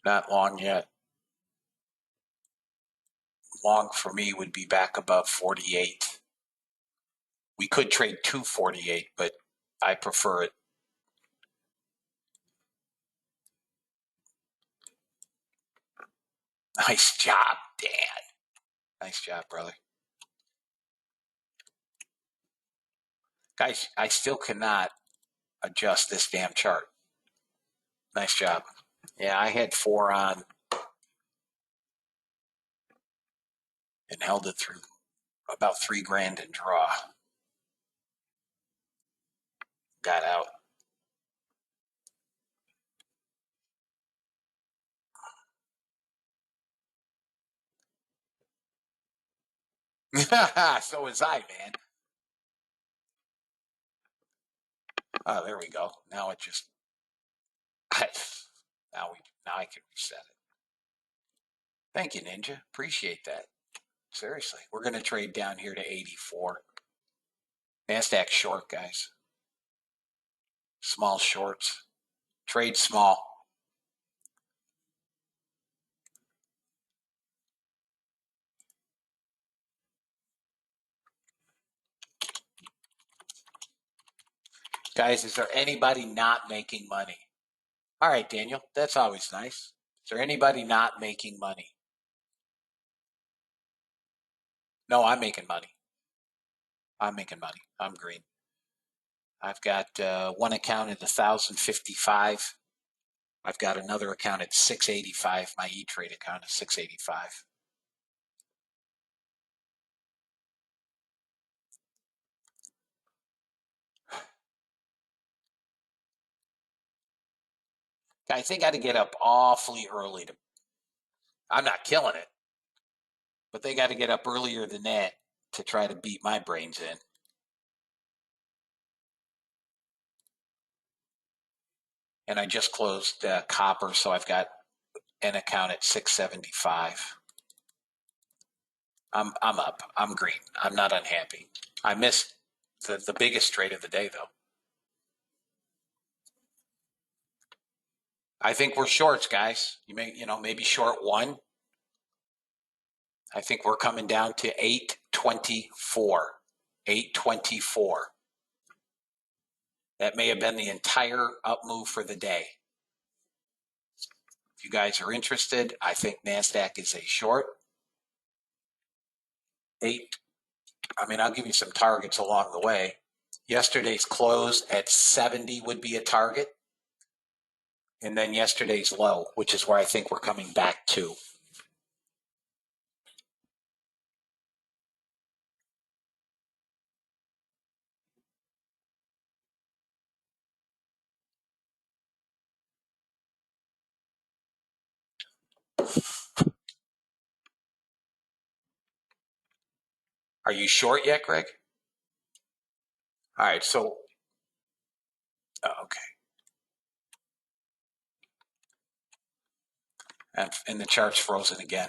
Not long yet. Long for me would be back above 48. We could trade 248, but I prefer it. Nice job, Dan. Nice job, brother. Guys, I still cannot adjust this damn chart. Nice job. Yeah, I had 4 on and held it through about $3,000 in draw. Got out. So was I, man. Oh, there we go. Now it just now I can reset it. Thank you, Ninja. Appreciate that. Seriously, we're gonna trade down here to 84. NASDAQ short, guys. Small shorts. Trade small. Guys, is there anybody not making money? All right, Daniel, that's always nice. Is there anybody not making money? No, I'm making money. I'm making money. I'm green. I've got one account at 1,055. I've got another account at 685. My E-Trade account is 685. Guys, they got to get up awfully early to. I'm not killing it, but they got to get up earlier than that to try to beat my brains in. And I just closed copper, so I've got an account at 675. I'm up. I'm green. I'm not unhappy. I missed the biggest trade of the day, though. I think we're shorts, guys. Maybe short one. I think we're coming down to 824. 824. That may have been the entire up move for the day. If you guys are interested, I think NASDAQ is a short. I'll give you some targets along the way. Yesterday's close at 70 would be a target. And then yesterday's low, which is where I think we're coming back to. Are you short yet, Greg? All right, so, okay. And the chart's frozen again.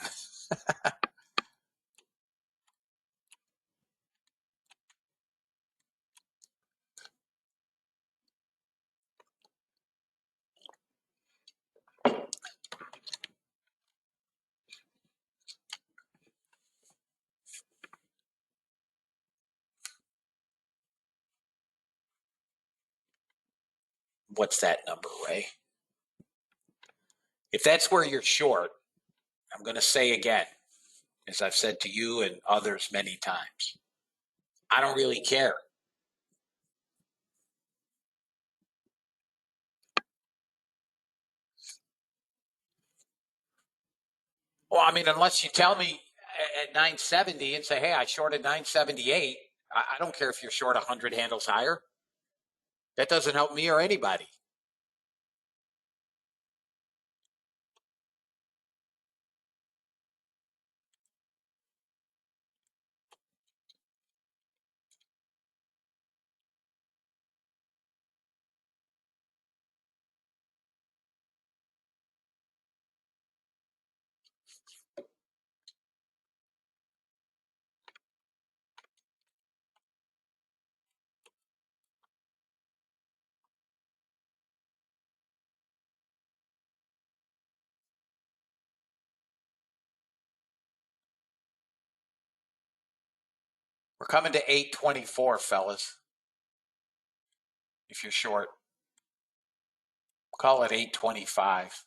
What's that number, Ray? If that's where you're short, I'm going to say again, as I've said to you and others many times, I don't really care. Well, I mean, unless you tell me at 970 and say, hey, I shorted 978, I don't care if you're short 100 handles higher. That doesn't help me or anybody. We're coming to 824, fellas. If you're short, call it 825.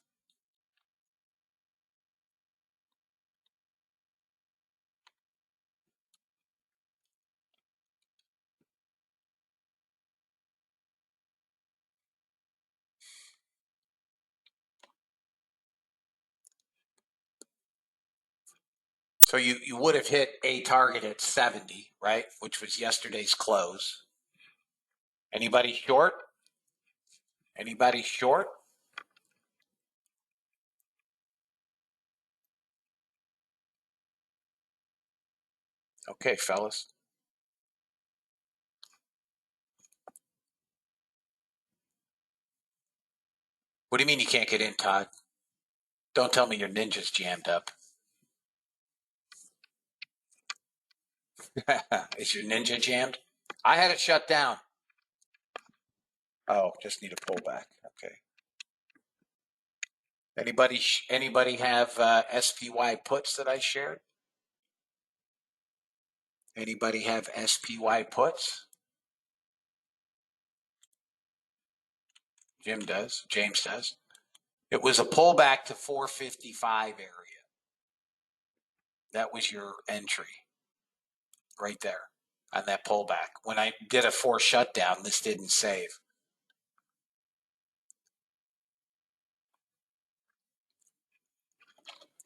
So you would have hit a target at 70, right? Which was yesterday's close. Anybody short? Anybody short? Okay, fellas. What do you mean you can't get in, Todd? Don't tell me your ninja's jammed up. Is your ninja jammed? I had it shut down. Oh, just need a pullback. Okay. Anybody have SPY puts that I shared? Anybody have SPY puts? Jim does. James does. It was a pullback to 455 area. That was your entry right there on that pullback. When I did a 4 shutdown, this didn't save.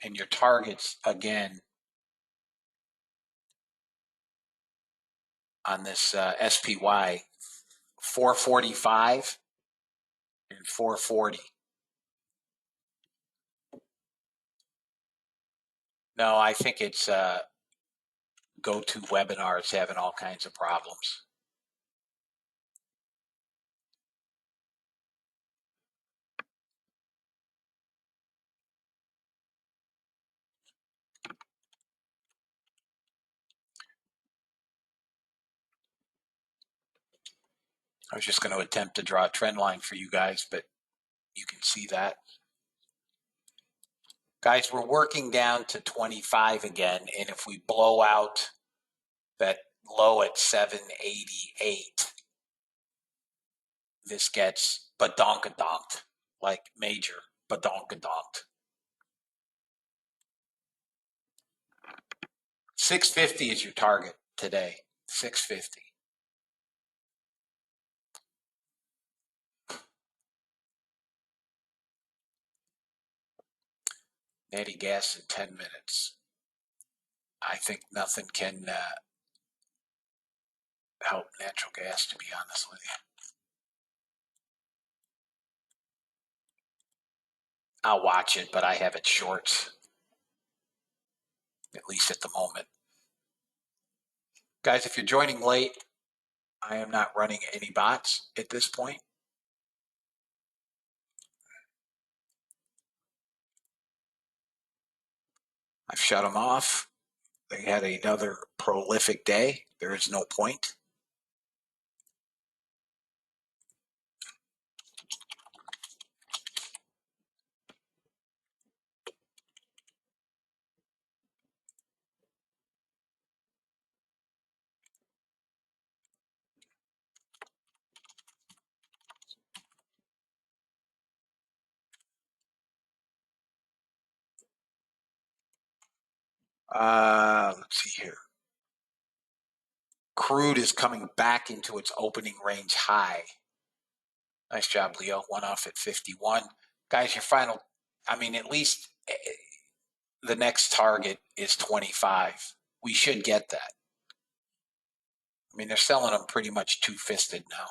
And your targets, again, on this SPY, 445 and 440. No, I think it's GoToWebinar is having all kinds of problems. I was just going to attempt to draw a trend line for you guys, but you can see that. Guys, we're working down to 25 again, and if we blow out that low at 788, this gets badonkadonk, like major badonkadonk. 650 is your target today. 650. Natty gas in 10 minutes. I think nothing can help natural gas, to be honest with you. I'll watch it, but I have it shorts, at least at the moment. Guys, if you're joining late, I am not running any bots at this point. I've shut them off. They had another prolific day. There is no point. Let's see here. Crude is coming back into its opening range high. Nice job, Leo. One off at 51. Guys, your final, at least the next target is 25. We should get that. They're selling them pretty much two-fisted now.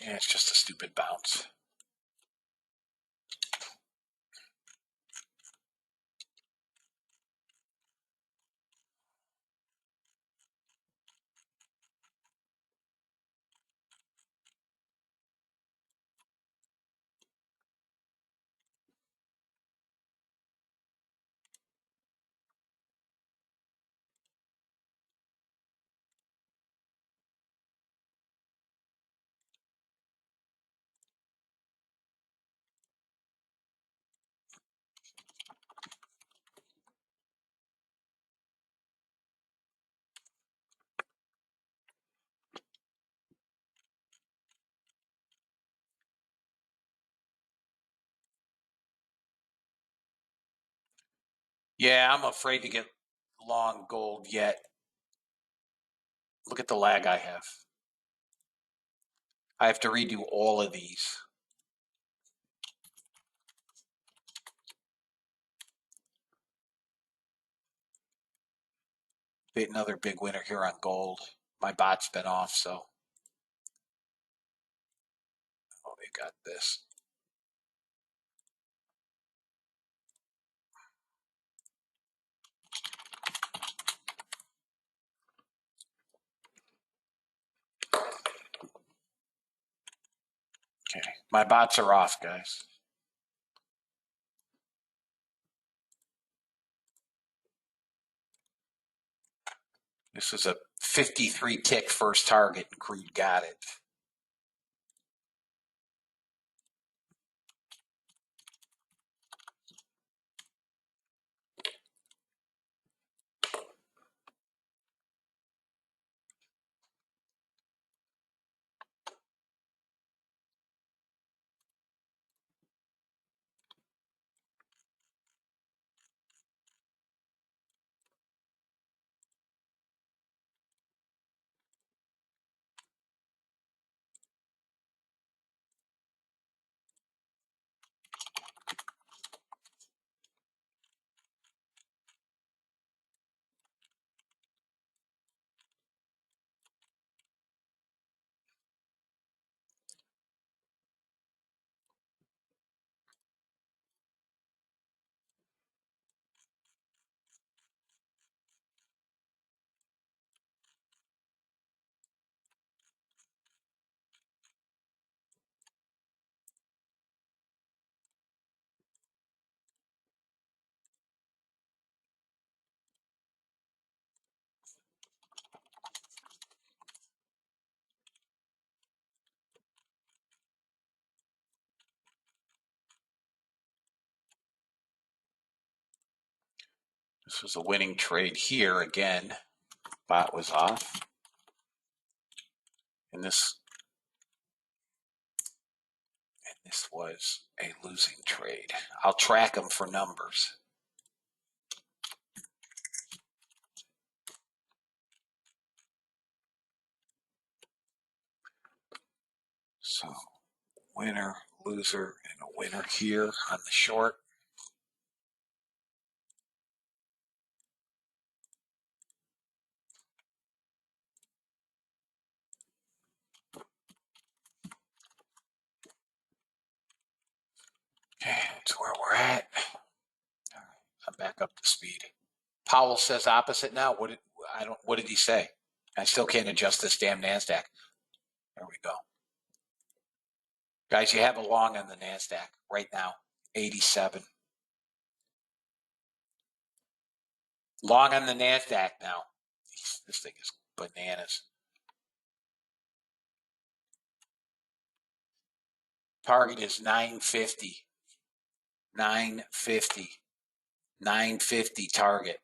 Yeah, it's just a stupid bounce. Yeah, I'm afraid to get long gold yet. Look at the lag I have. I have to redo all of these. Hit another big winner here on gold. My bot's been off, so. Oh, we got this. Okay, my bots are off, guys. This is a 53 tick first target, and Crude got it. This was a winning trade here again. Bot was off. And this was a losing trade. I'll track them for numbers. So, winner, loser, and a winner here on the short. Okay, that's where we're at. All right, I'm back up to speed. Powell says opposite now. What did he say? I still can't adjust this damn NASDAQ. There we go. Guys, you have a long on the NASDAQ right now, 87. Long on the NASDAQ now. This thing is bananas. Target is 950. 950. 950 target.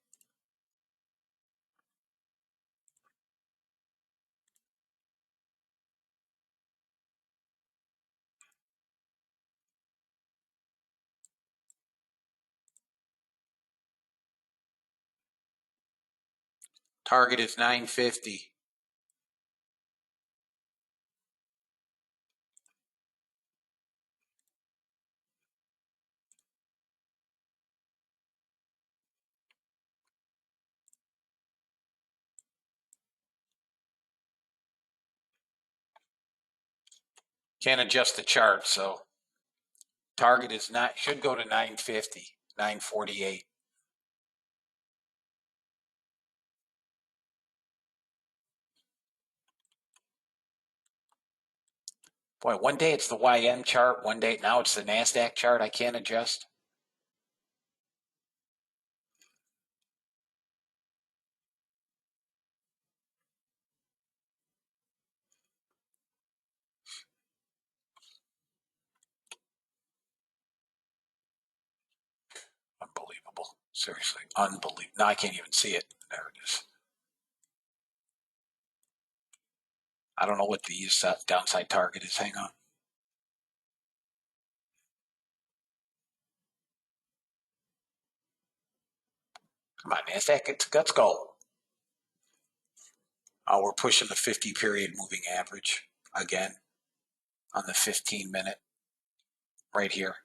Target is 950. Can't adjust the chart, so target is not, should go to 950, 948. Boy, one day it's the YM chart, one day now it's the NASDAQ chart I can't adjust. Unbelievable. Seriously, unbelievable. Now I can't even see it. There it is. I don't know what the downside target is. Hang on. Come on, NASDAQ, let's go. Oh, we're pushing the 50 period moving average again on the 15-minute right here.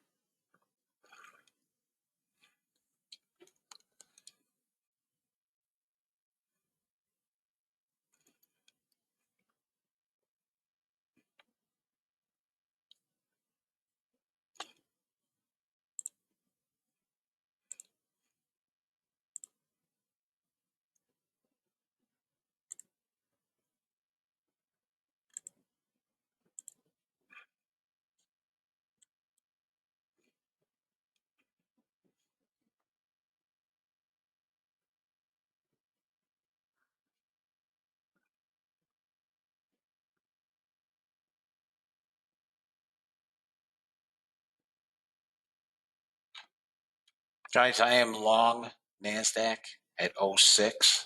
Guys, I am long NASDAQ at 06.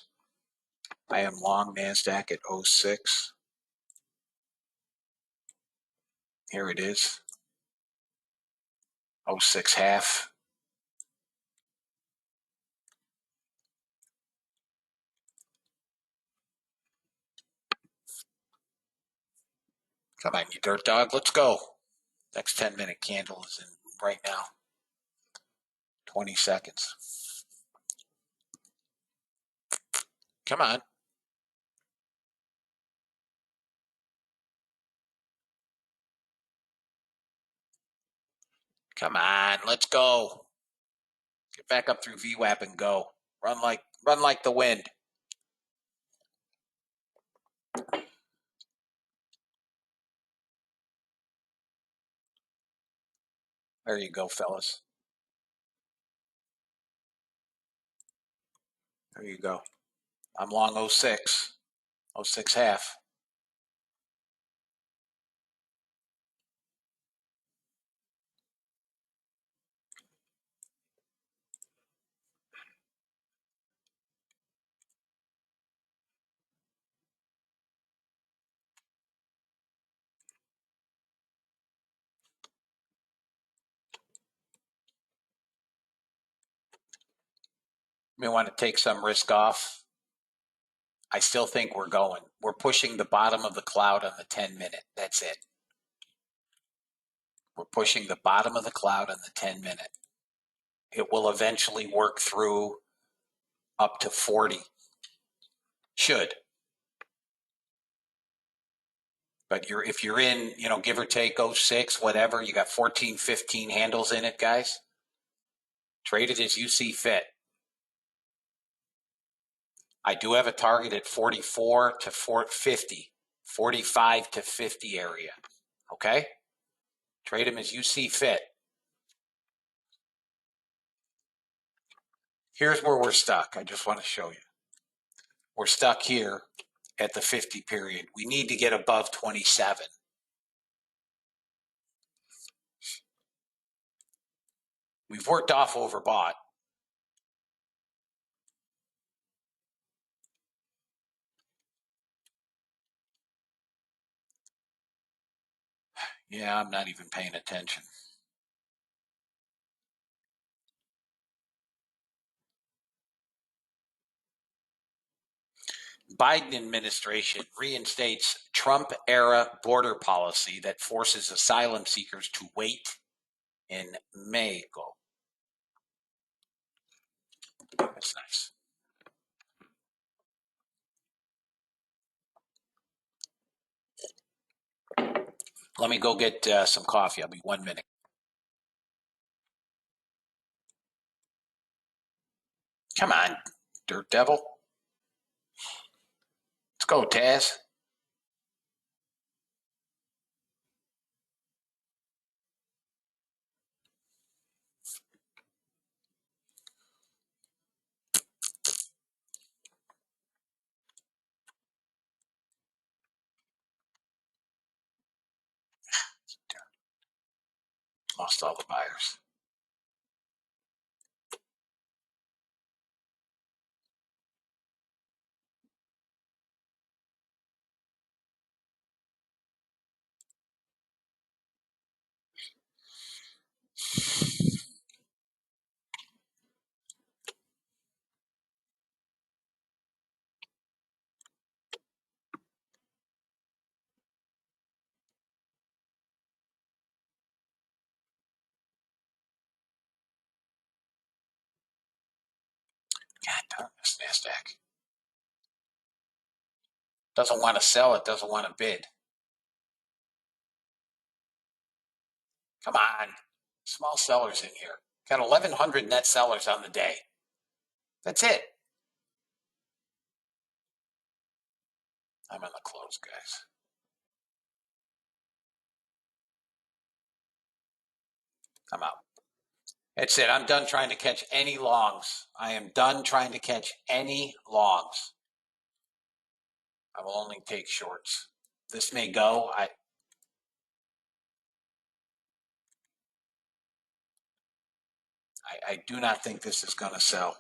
I am long NASDAQ at 06. Here it is. 06 half. Come on, you dirt dog. Let's go. Next 10-minute candle is in right now. 20 seconds. Come on. Come on, let's go. Get back up through VWAP and go. Run like the wind. There you go, fellas. There you go. I'm long 06. 06 half. We want to take some risk off. I still think we're going. We're pushing the bottom of the cloud on the 10-minute. That's it. We're pushing the bottom of the cloud on the 10-minute. It will eventually work through up to 40. Should. But if you're in, give or take 06, whatever, you got 14, 15 handles in it, guys. Trade it as you see fit. I do have a target at 44 to 50, 45 to 50 area. Okay? Trade them as you see fit. Here's where we're stuck. I just want to show you. We're stuck here at the 50 period. We need to get above 27. We've worked off overbought. Yeah, I'm not even paying attention. Biden administration reinstates Trump-era border policy that forces asylum seekers to wait in Mexico. That's nice. Let me go get some coffee. I'll be 1 minute. Come on, dirt devil. Let's go, Taz. Lost all the buyers. God damn this NASDAQ. Doesn't want to sell it, doesn't want to bid. Come on. Small sellers in here. Got 1,100 net sellers on the day. That's it. I'm on the close, guys. I'm out. That's it. I'm done trying to catch any longs. I am done trying to catch any longs. I will only take shorts. This may go. I do not think this is going to sell.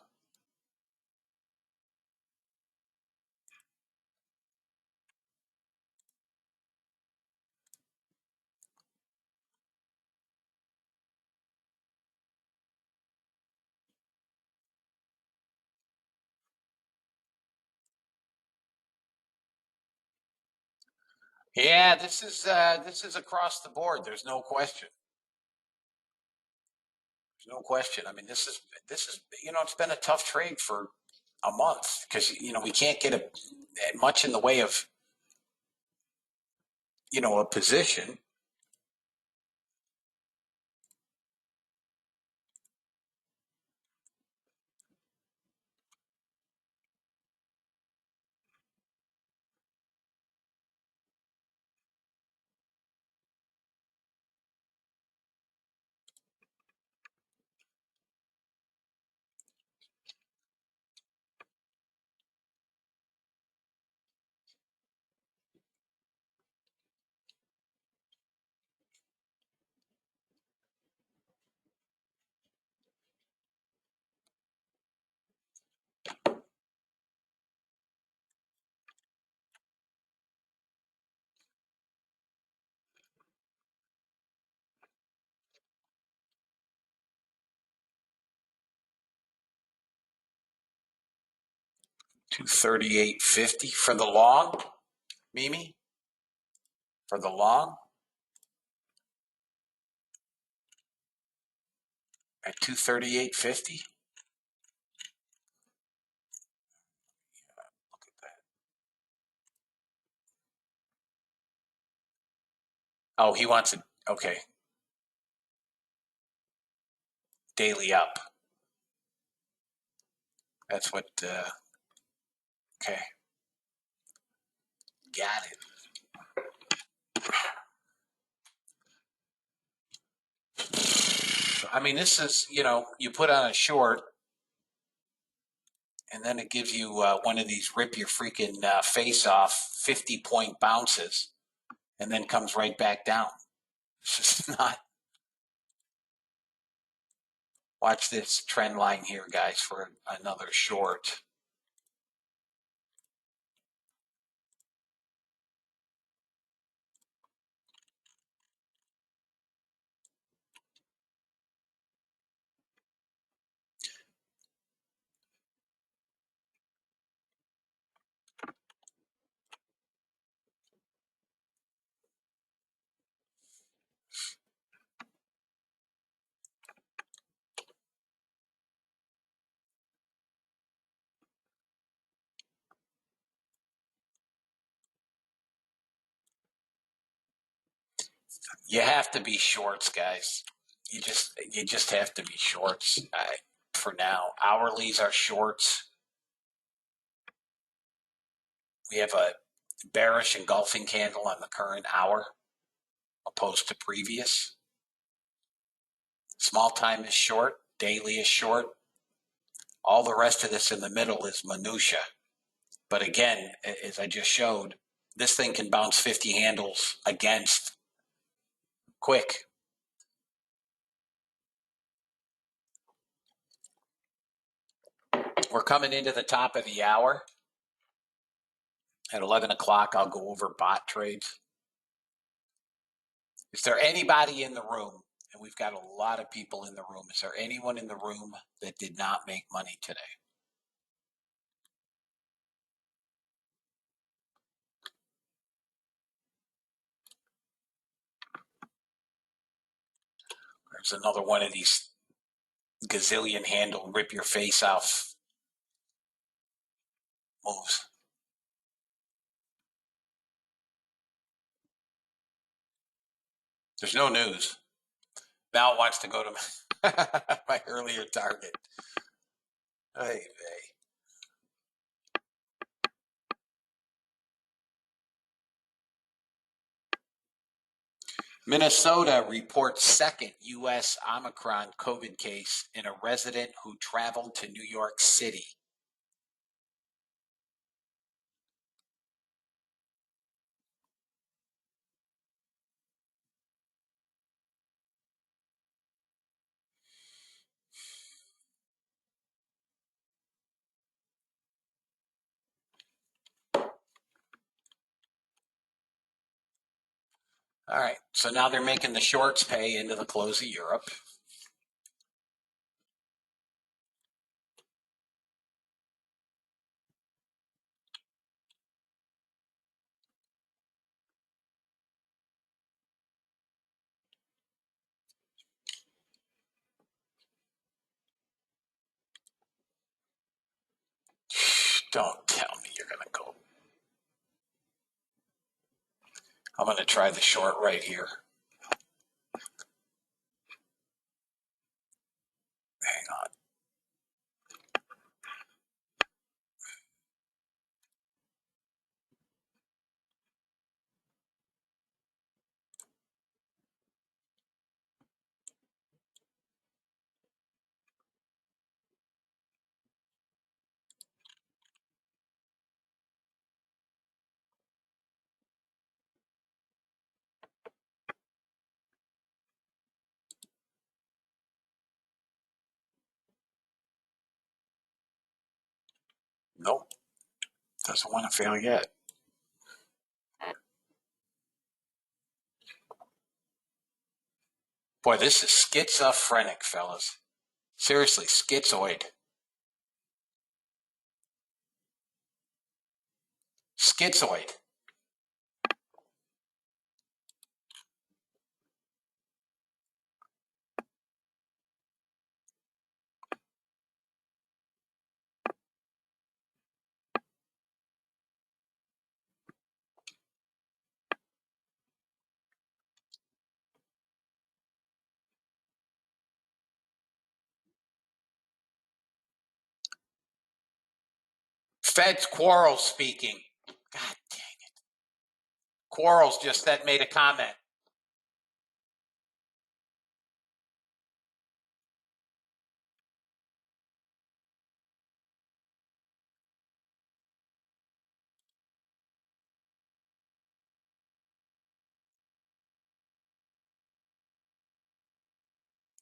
Yeah, this is across the board. There's no question. There's no question. I mean, this is it's been a tough trade for a month because we can't get much in the way of a position. $238.50 for the long, Mimi. For the long at $238.50. Look at that. Oh, he wants it. Okay. Daily up. That's what. Okay. Got it. I mean, this is, you put on a short and then it gives you one of these rip your freaking face off 50-point bounces and then comes right back down. It's just not. Watch this trend line here, guys, for another short. You have to be shorts, guys. You just have to be shorts for now. Hourlies are shorts. We have a bearish engulfing candle on the current hour opposed to previous. Small time is short, daily is short. All the rest of this in the middle is minutia. But again, as I just showed, this thing can bounce 50 handles against quick. We're coming into the top of the hour. At 11 o'clock, I'll go over bot trades. Is there anybody in the room? And we've got a lot of people in the room. Is there anyone in the room that did not make money today? There's another one of these gazillion handle rip your face off moves. There's no news. Now it wants to go to my earlier target. Hey, Minnesota reports second U.S. Omicron COVID case in a resident who traveled to New York City. All right, so now they're making the shorts pay into the close of Europe. Don't tell me you're going to go. I'm going to try the short right here. Hang on. Nope, doesn't want to fail yet. Boy, this is schizophrenic, fellas. Seriously, schizoid. Schizoid. Fed's Quarles speaking. God dang it. Quarles just made a comment.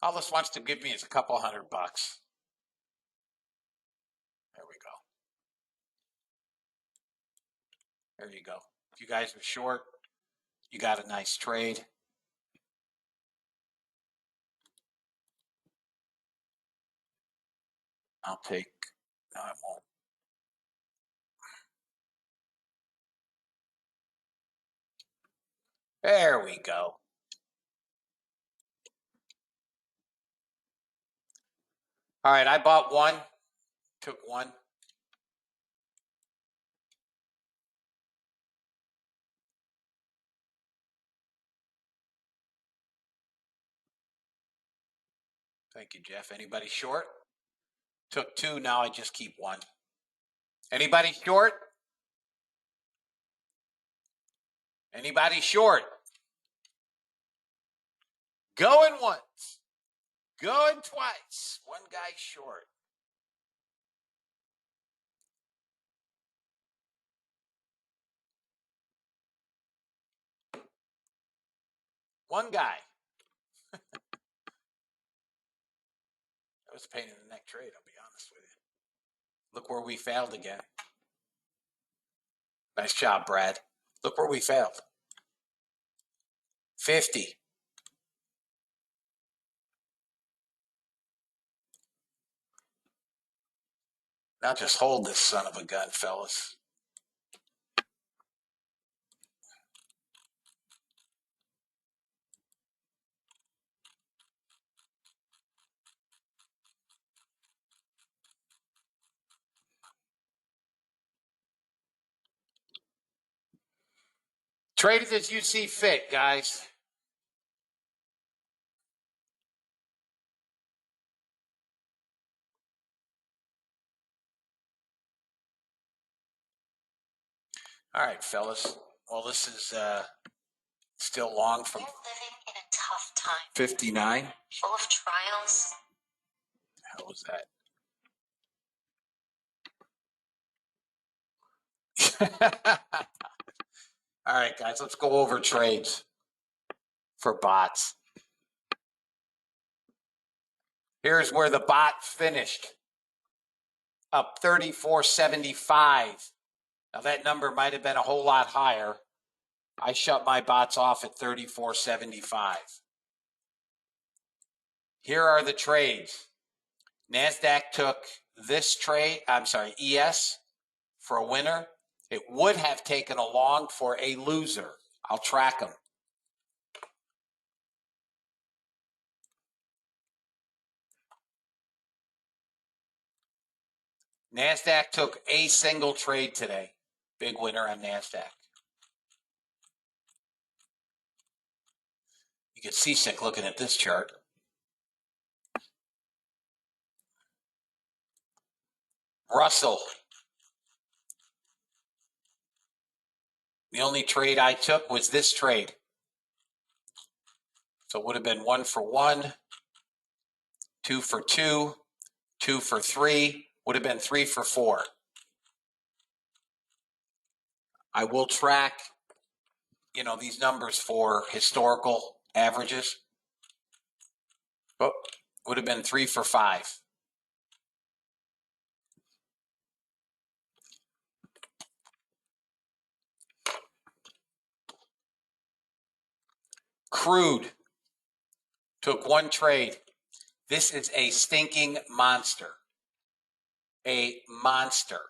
All this wants to give me is a couple $100. There we go. There you go. If you guys are short, you got a nice trade. I'll take, no, I won't. There we go. All right, I bought one, took one. Thank you, Jeff. Anybody short? Took two, now I just keep one. Anybody short? Anybody short? Going once, going twice. One guy short. One guy. That was a pain in the neck trade, I'll be honest with you. Look where we failed again. Nice job, Brad. Look where we failed. 50. Now just hold this son of a gun, fellas. Trade it as you see fit, guys. All right, fellas. Well, this is still long from You're living in a tough time, 59. full of trials. How was that? All right, guys, let's go over trades for bots. Here's where the bot finished, up 34.75. Now that number might have been a whole lot higher. I shut my bots off at 34.75. Here are the trades. NASDAQ took this trade, ES for a winner. It would have taken a long for a loser. I'll track them. NASDAQ took a single trade today. Big winner on NASDAQ. You get seasick looking at this chart. Russell. The only trade I took was this trade. So it would have been 1 for 1, 2 for 2, 2 for 3, would have been 3 for 4. I will track, these numbers for historical averages. Oh, would have been 3 for 5. Crude took one trade. This is a stinking monster. A monster.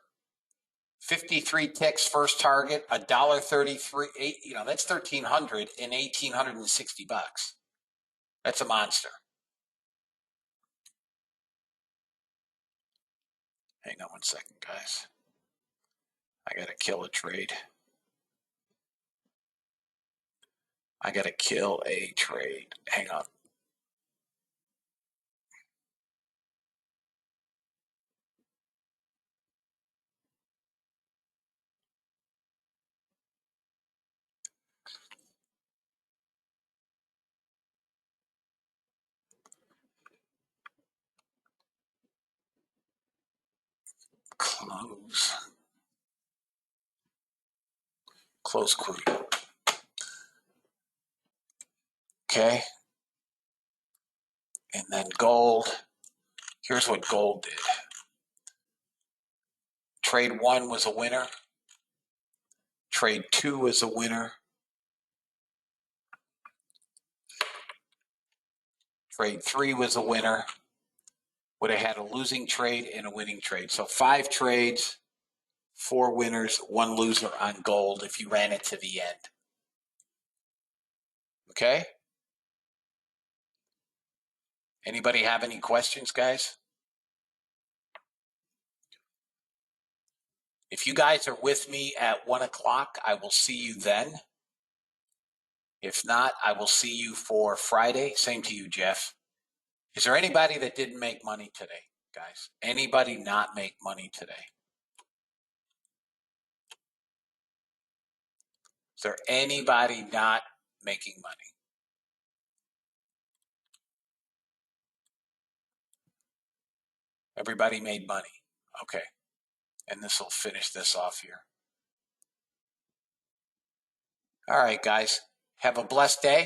53 ticks first target, $1.33. That's $1,300 and $1,860. That's a monster. Hang on one second, guys. I gotta kill a trade. Hang on. Close crude. Okay. And then gold. Here's what gold did. Trade 1 was a winner. Trade 2 was a winner. Trade 3 was a winner. Would have had a losing trade and a winning trade. So 5 trades, 4 winners, 1 loser on gold if you ran it to the end. Okay? Anybody have any questions, guys? If you guys are with me at 1 o'clock, I will see you then. If not, I will see you for Friday. Same to you, Jeff. Is there anybody that didn't make money today, guys? Anybody not make money today? Is there anybody not making money? Everybody made money. Okay. And this will finish this off here. All right, guys. Have a blessed day.